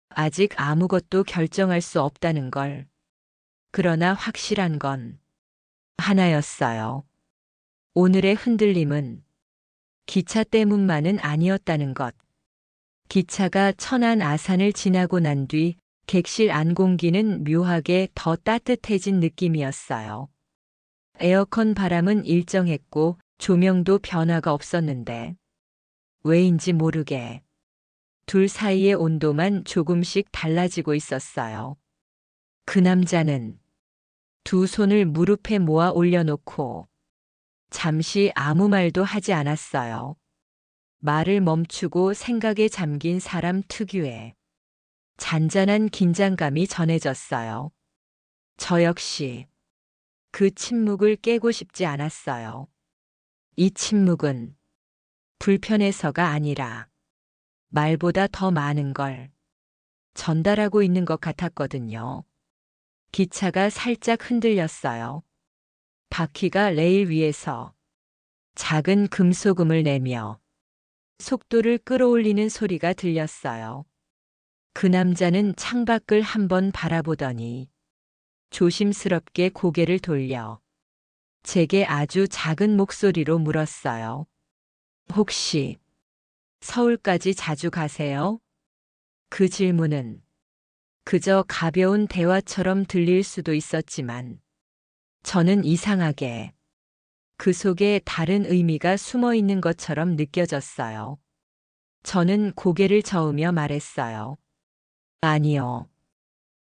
아직 아무것도 결정할 수 없다는 걸. 그러나 확실한 건 하나였어요. 오늘의 흔들림은 기차 때문만은 아니었다는 것. 기차가 천안 아산을 지나고 난 뒤 객실 안 공기는 묘하게 더 따뜻해진 느낌이었어요. 에어컨 바람은 일정했고 조명도 변화가 없었는데 왜인지 모르게 둘 사이의 온도만 조금씩 달라지고 있었어요. 그 남자는 두 손을 무릎에 모아 올려놓고 잠시 아무 말도 하지 않았어요. 말을 멈추고 생각에 잠긴 사람 특유의 잔잔한 긴장감이 전해졌어요. 저 역시 그 침묵을 깨고 싶지 않았어요. 이 침묵은 불편해서가 아니라 말보다 더 많은 걸 전달하고 있는 것 같았거든요. 기차가 살짝 흔들렸어요. 바퀴가 레일 위에서 작은 금소금을 내며 속도를 끌어올리는 소리가 들렸어요. 그 남자는 창밖을 한번 바라보더니 조심스럽게 고개를 돌려 제게 아주 작은 목소리로 물었어요. 혹시 서울까지 자주 가세요? 그 질문은 그저 가벼운 대화처럼 들릴 수도 있었지만 저는 이상하게 그 속에 다른 의미가 숨어 있는 것처럼 느껴졌어요. 저는 고개를 저으며 말했어요. 아니요.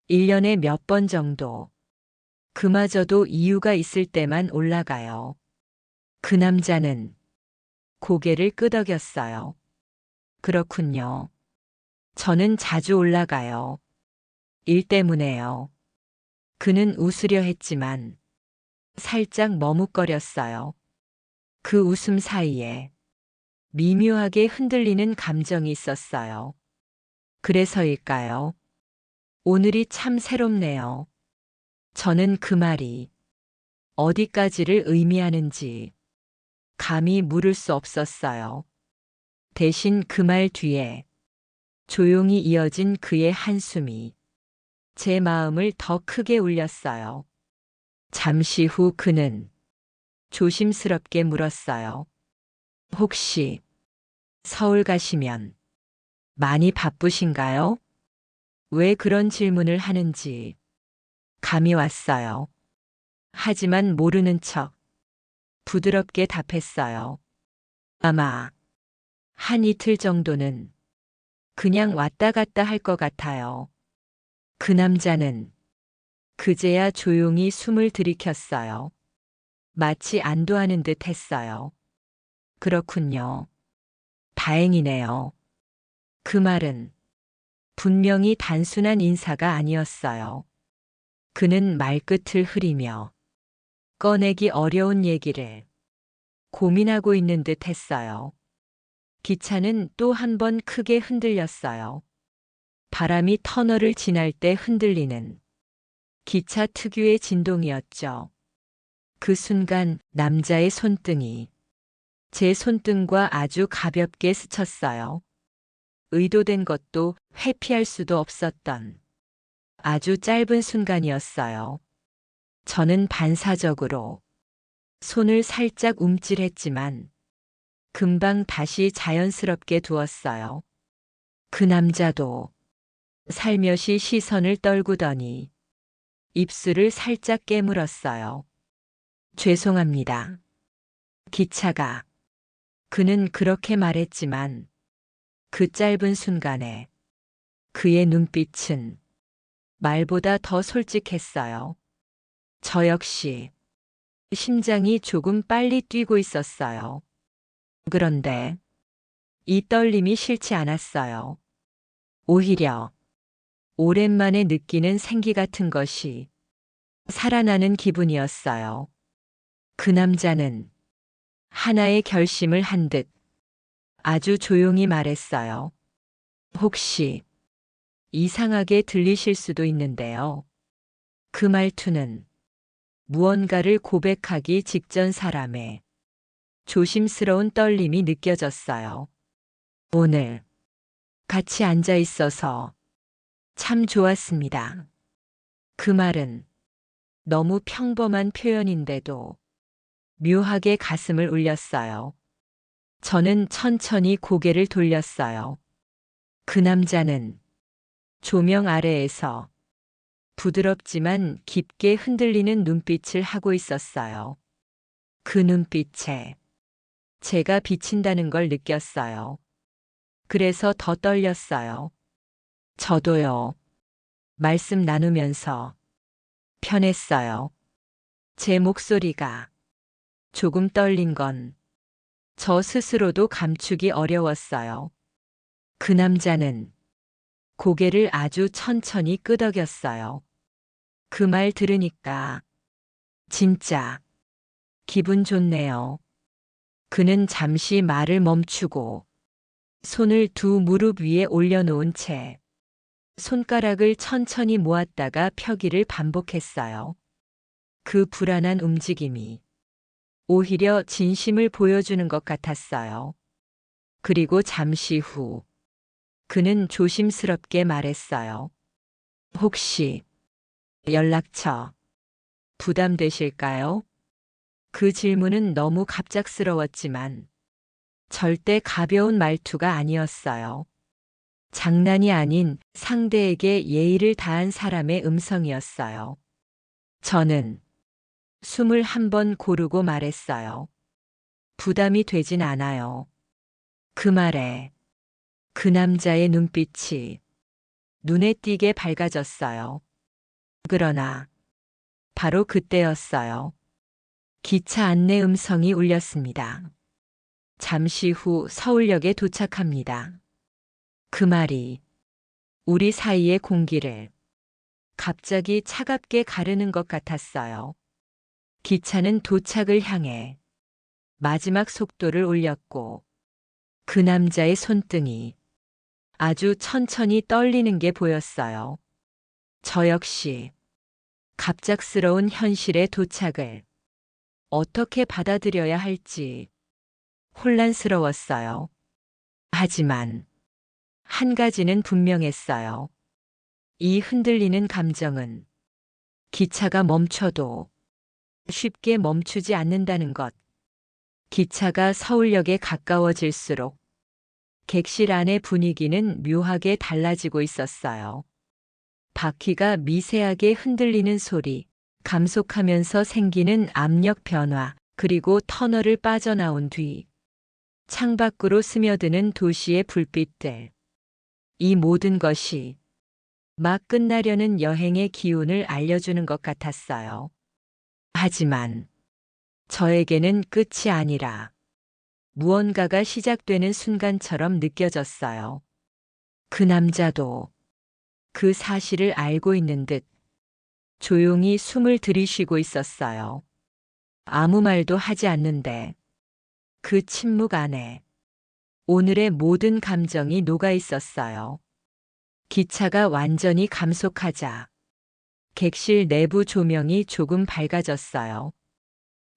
1년에 몇 번 정도. 그마저도 이유가 있을 때만 올라가요. 그 남자는 고개를 끄덕였어요. 그렇군요. 저는 자주 올라가요. 일 때문에요. 그는 웃으려 했지만 살짝 머뭇거렸어요. 그 웃음 사이에 미묘하게 흔들리는 감정이 있었어요. 그래서일까요? 오늘이 참 새롭네요. 저는 그 말이 어디까지를 의미하는지 감히 물을 수 없었어요. 대신 그 말 뒤에 조용히 이어진 그의 한숨이 제 마음을 더 크게 울렸어요. 잠시 후 그는 조심스럽게 물었어요. 혹시 서울 가시면 많이 바쁘신가요? 왜 그런 질문을 하는지 감이 왔어요. 하지만 모르는 척 부드럽게 답했어요. 아마 한 이틀 정도는 그냥 왔다 갔다 할 것 같아요. 그 남자는 그제야 조용히 숨을 들이켰어요. 마치 안도하는 듯 했어요. 그렇군요. 다행이네요. 그 말은 분명히 단순한 인사가 아니었어요. 그는 말끝을 흐리며 꺼내기 어려운 얘기를 고민하고 있는 듯 했어요. 기차는 또 한 번 크게 흔들렸어요. 바람이 터널을 지날 때 흔들리는 기차 특유의 진동이었죠. 그 순간 남자의 손등이 제 손등과 아주 가볍게 스쳤어요. 의도된 것도 회피할 수도 없었던 아주 짧은 순간이었어요. 저는 반사적으로 손을 살짝 움찔했지만 금방 다시 자연스럽게 두었어요. 그 남자도 살며시 시선을 떨구더니 입술을 살짝 깨물었어요. 죄송합니다. 기차가. 그는 그렇게 말했지만 그 짧은 순간에 그의 눈빛은 말보다 더 솔직했어요. 저 역시 심장이 조금 빨리 뛰고 있었어요. 그런데 이 떨림이 싫지 않았어요. 오히려 오랜만에 느끼는 생기 같은 것이 살아나는 기분이었어요. 그 남자는 하나의 결심을 한 듯 아주 조용히 말했어요. 혹시 이상하게 들리실 수도 있는데요. 그 말투는 무언가를 고백하기 직전 사람의 조심스러운 떨림이 느껴졌어요. 오늘 같이 앉아 있어서 참 좋았습니다. 그 말은 너무 평범한 표현인데도 묘하게 가슴을 울렸어요. 저는 천천히 고개를 돌렸어요. 그 남자는 조명 아래에서 부드럽지만 깊게 흔들리는 눈빛을 하고 있었어요. 그 눈빛에 제가 비친다는 걸 느꼈어요. 그래서 더 떨렸어요. 저도요. 말씀 나누면서 편했어요. 제 목소리가 조금 떨린 건 저 스스로도 감추기 어려웠어요. 그 남자는 고개를 아주 천천히 끄덕였어요. 그 말 들으니까 진짜 기분 좋네요. 그는 잠시 말을 멈추고 손을 두 무릎 위에 올려놓은 채 손가락을 천천히 모았다가 펴기를 반복했어요. 그 불안한 움직임이 오히려 진심을 보여주는 것 같았어요. 그리고 잠시 후 그는 조심스럽게 말했어요. 혹시 연락처 부담되실까요? 그 질문은 너무 갑작스러웠지만 절대 가벼운 말투가 아니었어요. 장난이 아닌 상대에게 예의를 다한 사람의 음성이었어요. 저는 숨을 한 번 고르고 말했어요. 부담이 되진 않아요. 그 말에 그 남자의 눈빛이 눈에 띄게 밝아졌어요. 그러나 바로 그때였어요. 기차 안내 음성이 울렸습니다. 잠시 후 서울역에 도착합니다. 그 말이 우리 사이의 공기를 갑자기 차갑게 가르는 것 같았어요. 기차는 도착을 향해 마지막 속도를 올렸고 그 남자의 손등이 아주 천천히 떨리는 게 보였어요. 저 역시 갑작스러운 현실의 도착을 어떻게 받아들여야 할지 혼란스러웠어요. 하지만 한 가지는 분명했어요. 이 흔들리는 감정은 기차가 멈춰도 쉽게 멈추지 않는다는 것. 기차가 서울역에 가까워질수록 객실 안의 분위기는 묘하게 달라지고 있었어요. 바퀴가 미세하게 흔들리는 소리, 감속하면서 생기는 압력 변화, 그리고 터널을 빠져나온 뒤 창밖으로 스며드는 도시의 불빛들. 이 모든 것이 막 끝나려는 여행의 기운을 알려주는 것 같았어요. 하지만 저에게는 끝이 아니라 무언가가 시작되는 순간처럼 느껴졌어요. 그 남자도 그 사실을 알고 있는 듯 조용히 숨을 들이쉬고 있었어요. 아무 말도 하지 않는데 그 침묵 안에 오늘의 모든 감정이 녹아 있었어요. 기차가 완전히 감속하자 객실 내부 조명이 조금 밝아졌어요.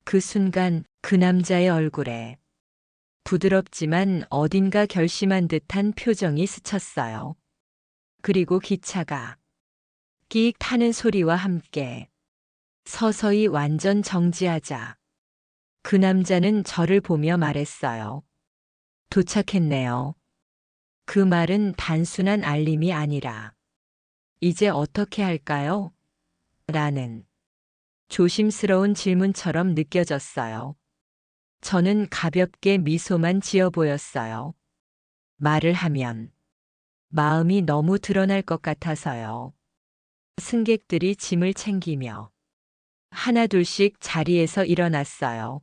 그 순간 그 남자의 얼굴에 부드럽지만 어딘가 결심한 듯한 표정이 스쳤어요. 그리고 기차가 끼익 타는 소리와 함께 서서히 완전 정지하자 그 남자는 저를 보며 말했어요. 도착했네요. 그 말은 단순한 알림이 아니라 이제 어떻게 할까요? 라는 조심스러운 질문처럼 느껴졌어요. 저는 가볍게 미소만 지어 보였어요. 말을 하면 마음이 너무 드러날 것 같아서요. 승객들이 짐을 챙기며 하나둘씩 자리에서 일어났어요.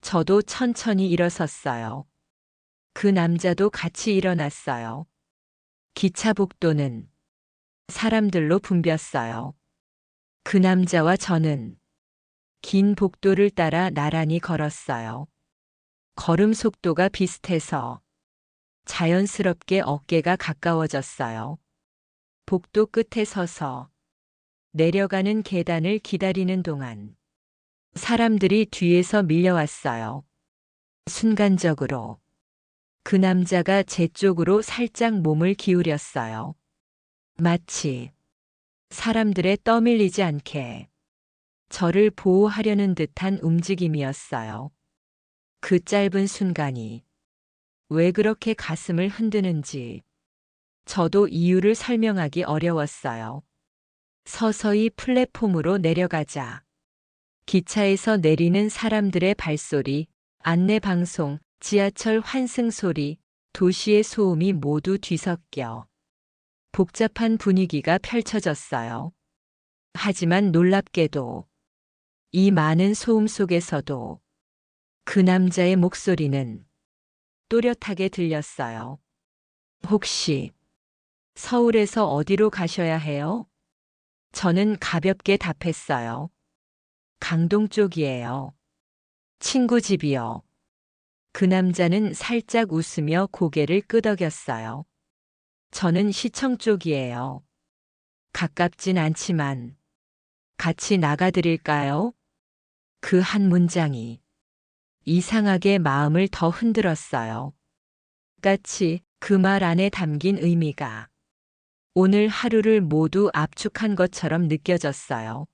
저도 천천히 일어섰어요. 그 남자도 같이 일어났어요. 기차 복도는 사람들로 붐볐어요. 그 남자와 저는 긴 복도를 따라 나란히 걸었어요. 걸음 속도가 비슷해서 자연스럽게 어깨가 가까워졌어요. 복도 끝에 서서 내려가는 계단을 기다리는 동안 사람들이 뒤에서 밀려왔어요. 순간적으로 그 남자가 제 쪽으로 살짝 몸을 기울였어요. 마치 사람들에 떠밀리지 않게 저를 보호하려는 듯한 움직임이었어요. 그 짧은 순간이 왜 그렇게 가슴을 흔드는지 저도 이유를 설명하기 어려웠어요. 서서히 플랫폼으로 내려가자 기차에서 내리는 사람들의 발소리, 안내방송, 지하철 환승 소리, 도시의 소음이 모두 뒤섞여 복잡한 분위기가 펼쳐졌어요. 하지만 놀랍게도 이 많은 소음 속에서도 그 남자의 목소리는 또렷하게 들렸어요. 혹시 서울에서 어디로 가셔야 해요? 저는 가볍게 답했어요. 강동 쪽이에요. 친구 집이요. 그 남자는 살짝 웃으며 고개를 끄덕였어요. 저는 시청 쪽이에요. 가깝진 않지만 같이 나가드릴까요? 그 한 문장이 이상하게 마음을 더 흔들었어요. 까치 그 말 안에 담긴 의미가 오늘 하루를 모두 압축한 것처럼 느껴졌어요.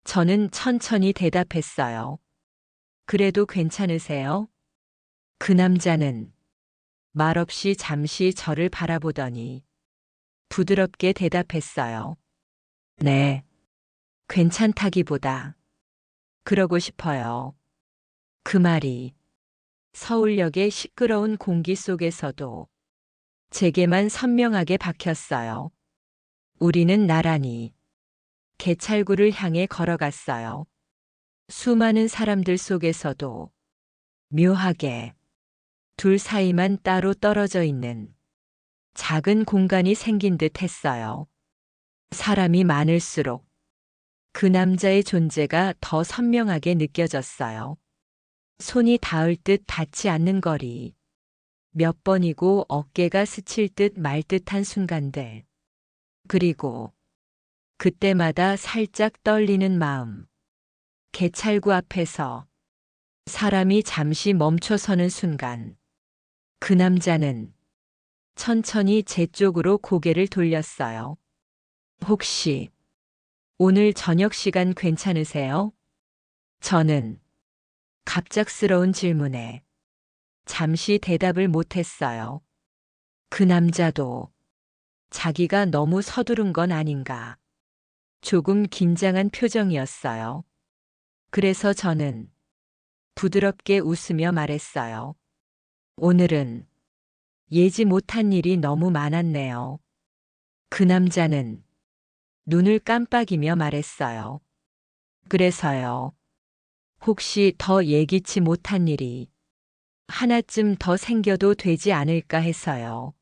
저는 천천히 대답했어요. 그래도 괜찮으세요? 그 남자는 말없이 잠시 저를 바라보더니 부드럽게 대답했어요. 네, 괜찮다기보다 그러고 싶어요. 그 말이 서울역의 시끄러운 공기 속에서도 제게만 선명하게 박혔어요. 우리는 나란히 개찰구를 향해 걸어갔어요. 수많은 사람들 속에서도 묘하게 둘 사이만 따로 떨어져 있는 작은 공간이 생긴 듯 했어요. 사람이 많을수록 그 남자의 존재가 더 선명하게 느껴졌어요. 손이 닿을 듯 닿지 않는 거리. 몇 번이고 어깨가 스칠 듯 말 듯한 순간들. 그리고 그때마다 살짝 떨리는 마음. 개찰구 앞에서 사람이 잠시 멈춰서는 순간. 그 남자는 천천히 제 쪽으로 고개를 돌렸어요. 혹시 오늘 저녁 시간 괜찮으세요? 저는 갑작스러운 질문에 잠시 대답을 못했어요. 그 남자도 자기가 너무 서두른 건 아닌가. 조금 긴장한 표정이었어요. 그래서 저는 부드럽게 웃으며 말했어요. 오늘은 예지 못한 일이 너무 많았네요. 그 남자는 눈을 깜빡이며 말했어요. 그래서요. 혹시 더 예기치 못한 일이 하나쯤 더 생겨도 되지 않을까 해서요.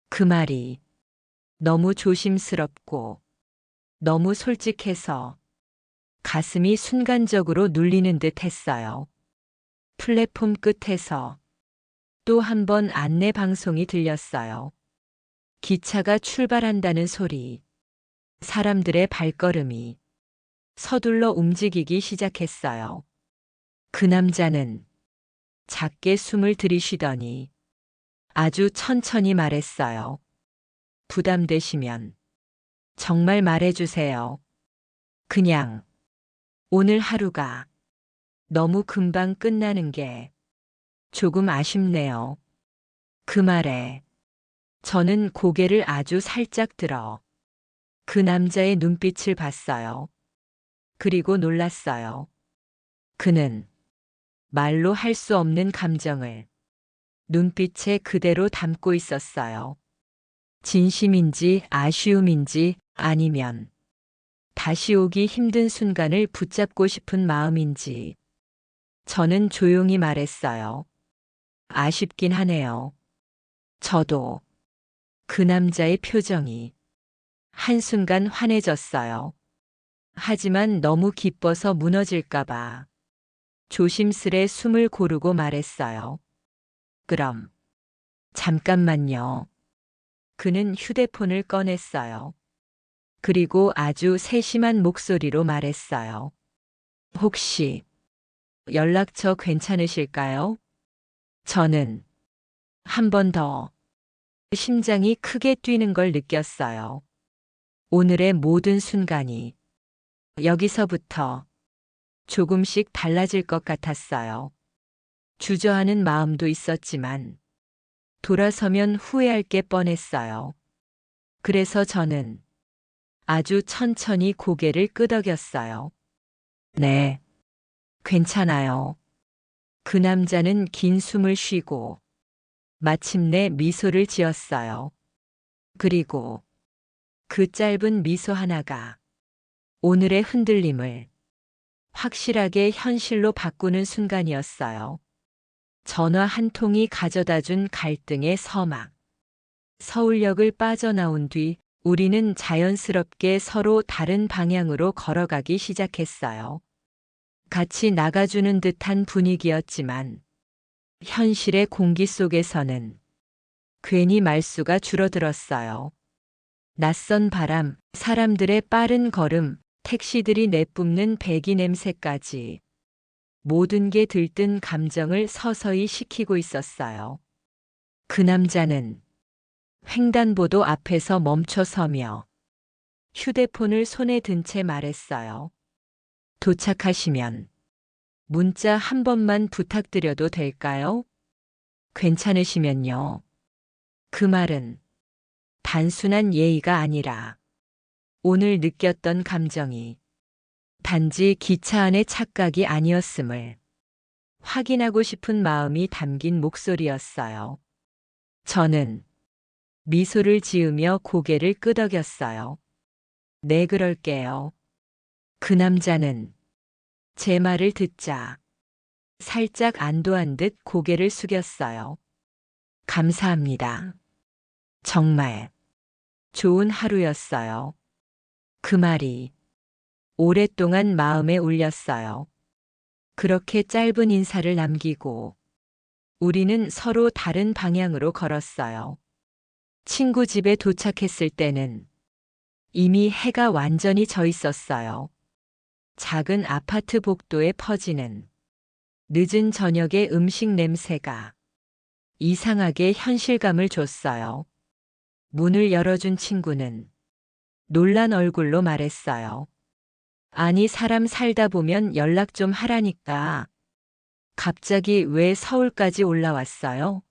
그 말이 너무 조심스럽고 너무 솔직해서 가슴이 순간적으로 눌리는 듯 했어요. 플랫폼 끝에서 또 한 번 안내 방송이 들렸어요. 기차가 출발한다는 소리. 사람들의 발걸음이 서둘러 움직이기 시작했어요. 그 남자는 작게 숨을 들이쉬더니 아주 천천히 말했어요. 부담되시면 정말 말해주세요. 그냥 오늘 하루가 너무 금방 끝나는 게 조금 아쉽네요. 그 말에 저는 고개를 아주 살짝 들어 그 남자의 눈빛을 봤어요. 그리고 놀랐어요. 그는 말로 할 수 없는 감정을 눈빛에 그대로 담고 있었어요. 진심인지 아쉬움인지 아니면 다시 오기 힘든 순간을 붙잡고 싶은 마음인지. 저는 조용히 말했어요. 아쉽긴 하네요. 저도 그 남자의 표정이 한순간 환해졌어요. 하지만 너무 기뻐서 무너질까봐 조심스레 숨을 고르고 말했어요. 그럼 잠깐만요. 그는 휴대폰을 꺼냈어요. 그리고 아주 세심한 목소리로 말했어요. 혹시 연락처 괜찮으실까요? 저는 한 번 더 심장이 크게 뛰는 걸 느꼈어요. 오늘의 모든 순간이 여기서부터 조금씩 달라질 것 같았어요. 주저하는 마음도 있었지만 돌아서면 후회할 게 뻔했어요. 그래서 저는 아주 천천히 고개를 끄덕였어요. 네, 괜찮아요. 그 남자는 긴 숨을 쉬고 마침내 미소를 지었어요. 그리고 그 짧은 미소 하나가 오늘의 흔들림을 확실하게 현실로 바꾸는 순간이었어요. 전화 한 통이 가져다 준 갈등의 서막. 서울역을 빠져나온 뒤 우리는 자연스럽게 서로 다른 방향으로 걸어가기 시작했어요. 같이 나가주는 듯한 분위기였지만 현실의 공기 속에서는 괜히 말수가 줄어들었어요. 낯선 바람, 사람들의 빠른 걸음, 택시들이 내뿜는 배기 냄새까지 모든 게 들뜬 감정을 서서히 식히고 있었어요. 그 남자는 횡단보도 앞에서 멈춰서며 휴대폰을 손에 든 채 말했어요. 도착하시면 문자 한 번만 부탁드려도 될까요? 괜찮으시면요. 그 말은 단순한 예의가 아니라 오늘 느꼈던 감정이 단지 기차 안의 착각이 아니었음을 확인하고 싶은 마음이 담긴 목소리였어요. 저는 미소를 지으며 고개를 끄덕였어요. 네, 그럴게요. 그 남자는 제 말을 듣자 살짝 안도한 듯 고개를 숙였어요. 감사합니다. 정말 좋은 하루였어요. 그 말이 오랫동안 마음에 울렸어요. 그렇게 짧은 인사를 남기고 우리는 서로 다른 방향으로 걸었어요. 친구 집에 도착했을 때는 이미 해가 완전히 져 있었어요. 작은 아파트 복도에 퍼지는 늦은 저녁의 음식 냄새가 이상하게 현실감을 줬어요. 문을 열어준 친구는 놀란 얼굴로 말했어요. 아니, 사람 살다 보면 연락 좀 하라니까. 갑자기 왜 서울까지 올라왔어요?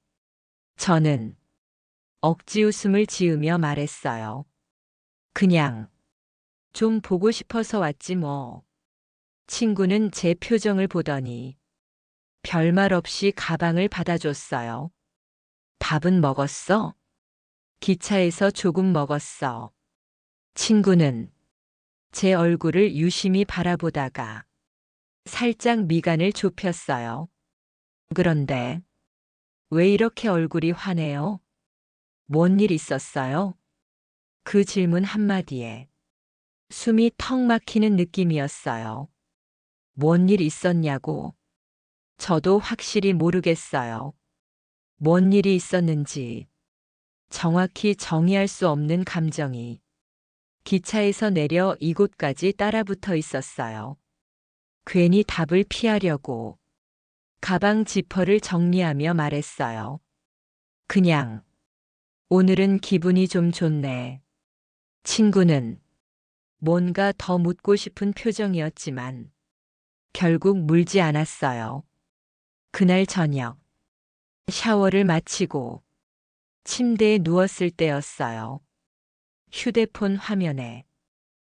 저는 억지 웃음을 지으며 말했어요. 그냥 좀 보고 싶어서 왔지 뭐. 친구는 제 표정을 보더니 별말 없이 가방을 받아줬어요. 밥은 먹었어? 기차에서 조금 먹었어. 친구는 제 얼굴을 유심히 바라보다가 살짝 미간을 좁혔어요. 그런데 왜 이렇게 얼굴이 환해요? 뭔 일 있었어요? 그 질문 한마디에 숨이 턱 막히는 느낌이었어요. 뭔 일 있었냐고. 저도 확실히 모르겠어요. 뭔 일이 있었는지 정확히 정의할 수 없는 감정이 기차에서 내려 이곳까지 따라붙어 있었어요. 괜히 답을 피하려고 가방 지퍼를 정리하며 말했어요. 그냥 오늘은 기분이 좀 좋네. 친구는 뭔가 더 묻고 싶은 표정이었지만 결국 물지 않았어요. 그날 저녁 샤워를 마치고 침대에 누웠을 때였어요. 휴대폰 화면에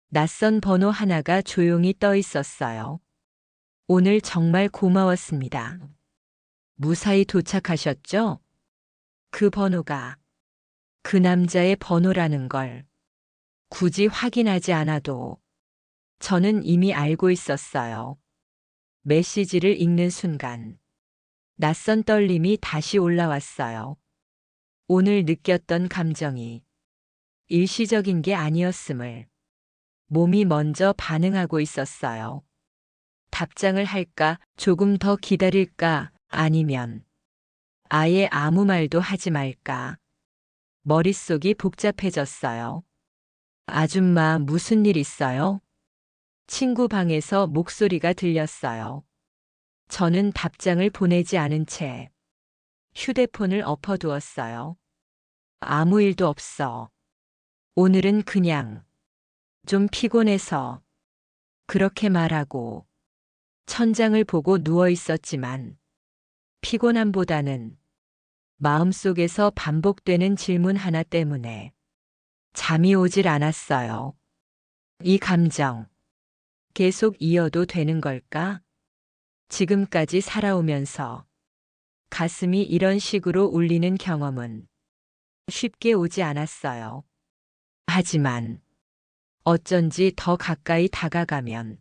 낯선 번호 하나가 조용히 떠 있었어요. 오늘 정말 고마웠습니다. 무사히 도착하셨죠? 그 번호가 그 남자의 번호라는 걸 굳이 확인하지 않아도 저는 이미 알고 있었어요. 메시지를 읽는 순간 낯선 떨림이 다시 올라왔어요. 오늘 느꼈던 감정이 일시적인 게 아니었음을 몸이 먼저 반응하고 있었어요. 답장을 할까, 조금 더 기다릴까, 아니면 아예 아무 말도 하지 말까. 머릿속이 복잡해졌어요. 아줌마, 무슨 일 있어요? 친구 방에서 목소리가 들렸어요. 저는 답장을 보내지 않은 채 휴대폰을 엎어두었어요. 아무 일도 없어. 오늘은 그냥 좀 피곤해서. 그렇게 말하고 천장을 보고 누워 있었지만 피곤함보다는 마음속에서 반복되는 질문 하나 때문에 잠이 오질 않았어요. 이 감정 계속 이어도 되는 걸까? 지금까지 살아오면서 가슴이 이런 식으로 울리는 경험은 쉽게 오지 않았어요. 하지만 어쩐지 더 가까이 다가가면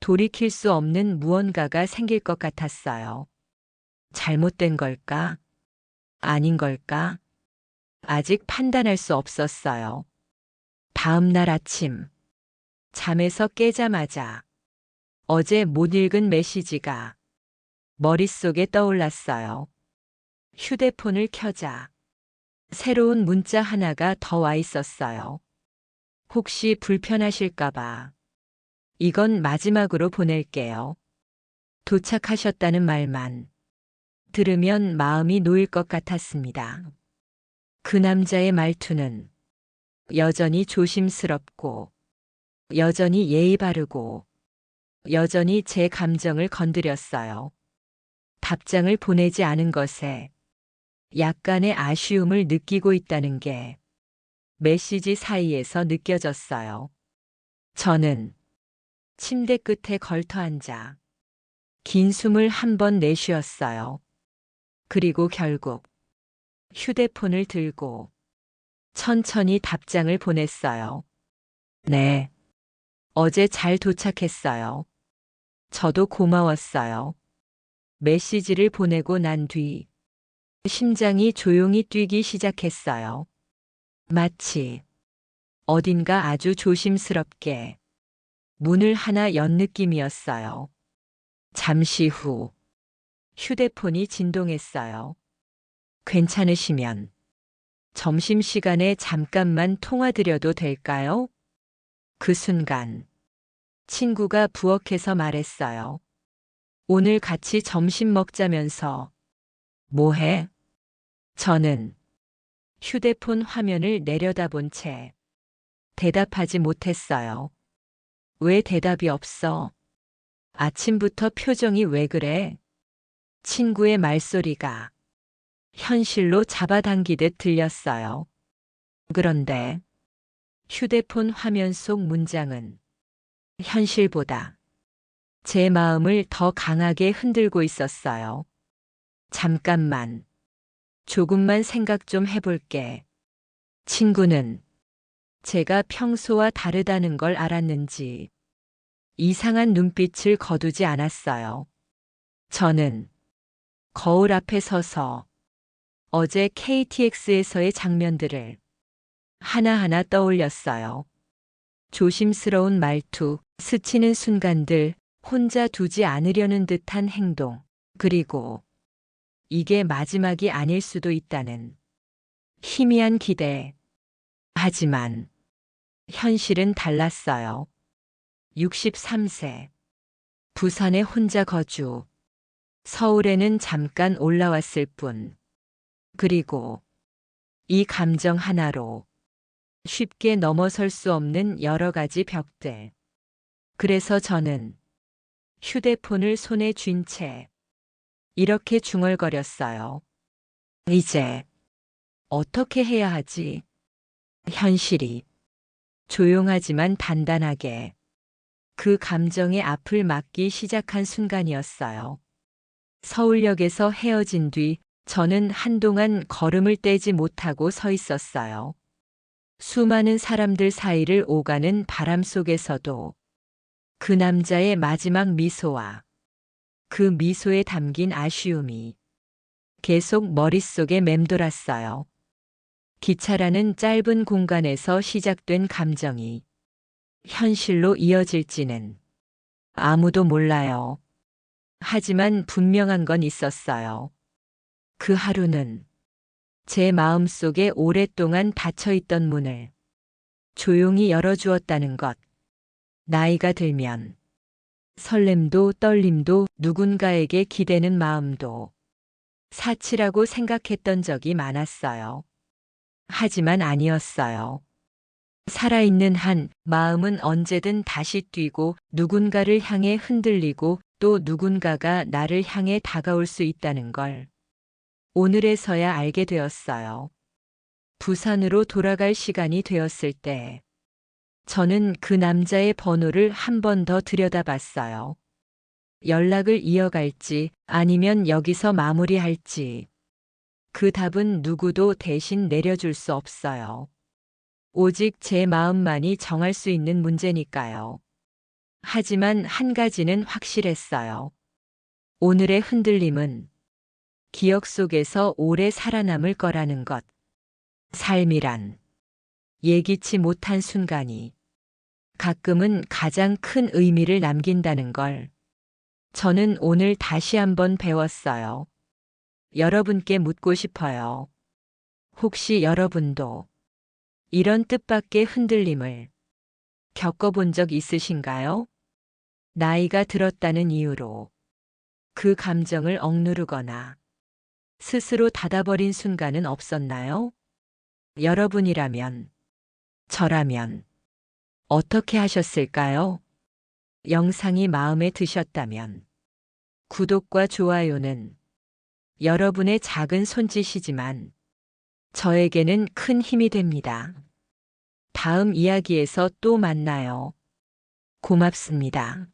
돌이킬 수 없는 무언가가 생길 것 같았어요. 잘못된 걸까? 아닌 걸까? 아직 판단할 수 없었어요. 다음 날 아침, 잠에서 깨자마자 어제 못 읽은 메시지가 머릿속에 떠올랐어요. 휴대폰을 켜자 새로운 문자 하나가 더 와 있었어요. 혹시 불편하실까봐. 이건 마지막으로 보낼게요. 도착하셨다는 말만 들으면 마음이 놓일 것 같았습니다. 그 남자의 말투는 여전히 조심스럽고, 여전히 예의 바르고, 여전히 제 감정을 건드렸어요. 답장을 보내지 않은 것에 약간의 아쉬움을 느끼고 있다는 게 메시지 사이에서 느껴졌어요. 저는 침대 끝에 걸터 앉아 긴 숨을 한 번 내쉬었어요. 그리고 결국 휴대폰을 들고 천천히 답장을 보냈어요. 네. 어제 잘 도착했어요. 저도 고마웠어요. 메시지를 보내고 난 뒤 심장이 조용히 뛰기 시작했어요. 마치 어딘가 아주 조심스럽게 문을 하나 연 느낌이었어요. 잠시 후 휴대폰이 진동했어요. 괜찮으시면 점심시간에 잠깐만 통화드려도 될까요? 그 순간 친구가 부엌에서 말했어요. 오늘 같이 점심 먹자면서 뭐해? 저는 휴대폰 화면을 내려다본 채 대답하지 못했어요. 왜 대답이 없어? 아침부터 표정이 왜 그래? 친구의 말소리가 현실로 잡아당기듯 들렸어요. 그런데 휴대폰 화면 속 문장은 현실보다 제 마음을 더 강하게 흔들고 있었어요. 잠깐만, 조금만 생각 좀 해볼게. 친구는 제가 평소와 다르다는 걸 알았는지 이상한 눈빛을 거두지 않았어요. 저는 거울 앞에 서서 어제 KTX에서의 장면들을 하나하나 떠올렸어요. 조심스러운 말투, 스치는 순간들, 혼자 두지 않으려는 듯한 행동, 그리고 이게 마지막이 아닐 수도 있다는 희미한 기대. 하지만 현실은 달랐어요. 63세. 부산에 혼자 거주. 서울에는 잠깐 올라왔을 뿐. 그리고 이 감정 하나로 쉽게 넘어설 수 없는 여러 가지 벽들. 그래서 저는 휴대폰을 손에 쥔 채 이렇게 중얼거렸어요. 이제 어떻게 해야 하지? 현실이 조용하지만 단단하게 그 감정의 앞을 막기 시작한 순간이었어요. 서울역에서 헤어진 뒤 저는 한동안 걸음을 떼지 못하고 서 있었어요. 수많은 사람들 사이를 오가는 바람 속에서도 그 남자의 마지막 미소와 그 미소에 담긴 아쉬움이 계속 머릿속에 맴돌았어요. 기차라는 짧은 공간에서 시작된 감정이 현실로 이어질지는 아무도 몰라요. 하지만 분명한 건 있었어요. 그 하루는 제 마음속에 오랫동안 닫혀있던 문을 조용히 열어주었다는 것. 나이가 들면 설렘도 떨림도 누군가에게 기대는 마음도 사치라고 생각했던 적이 많았어요. 하지만 아니었어요. 살아있는 한 마음은 언제든 다시 뛰고 누군가를 향해 흔들리고 또 누군가가 나를 향해 다가올 수 있다는 걸 오늘에서야 알게 되었어요. 부산으로 돌아갈 시간이 되었을 때 저는 그 남자의 번호를 한 번 더 들여다봤어요. 연락을 이어갈지 아니면 여기서 마무리할지 그 답은 누구도 대신 내려줄 수 없어요. 오직 제 마음만이 정할 수 있는 문제니까요. 하지만 한 가지는 확실했어요. 오늘의 흔들림은 기억 속에서 오래 살아남을 거라는 것. 삶이란 예기치 못한 순간이 가끔은 가장 큰 의미를 남긴다는 걸 저는 오늘 다시 한번 배웠어요. 여러분께 묻고 싶어요. 혹시 여러분도 이런 뜻밖의 흔들림을 겪어본 적 있으신가요? 나이가 들었다는 이유로 그 감정을 억누르거나 스스로 닫아버린 순간은 없었나요? 여러분이라면, 저라면 어떻게 하셨을까요? 영상이 마음에 드셨다면 구독과 좋아요는 여러분의 작은 손짓이지만 저에게는 큰 힘이 됩니다. 다음 이야기에서 또 만나요. 고맙습니다.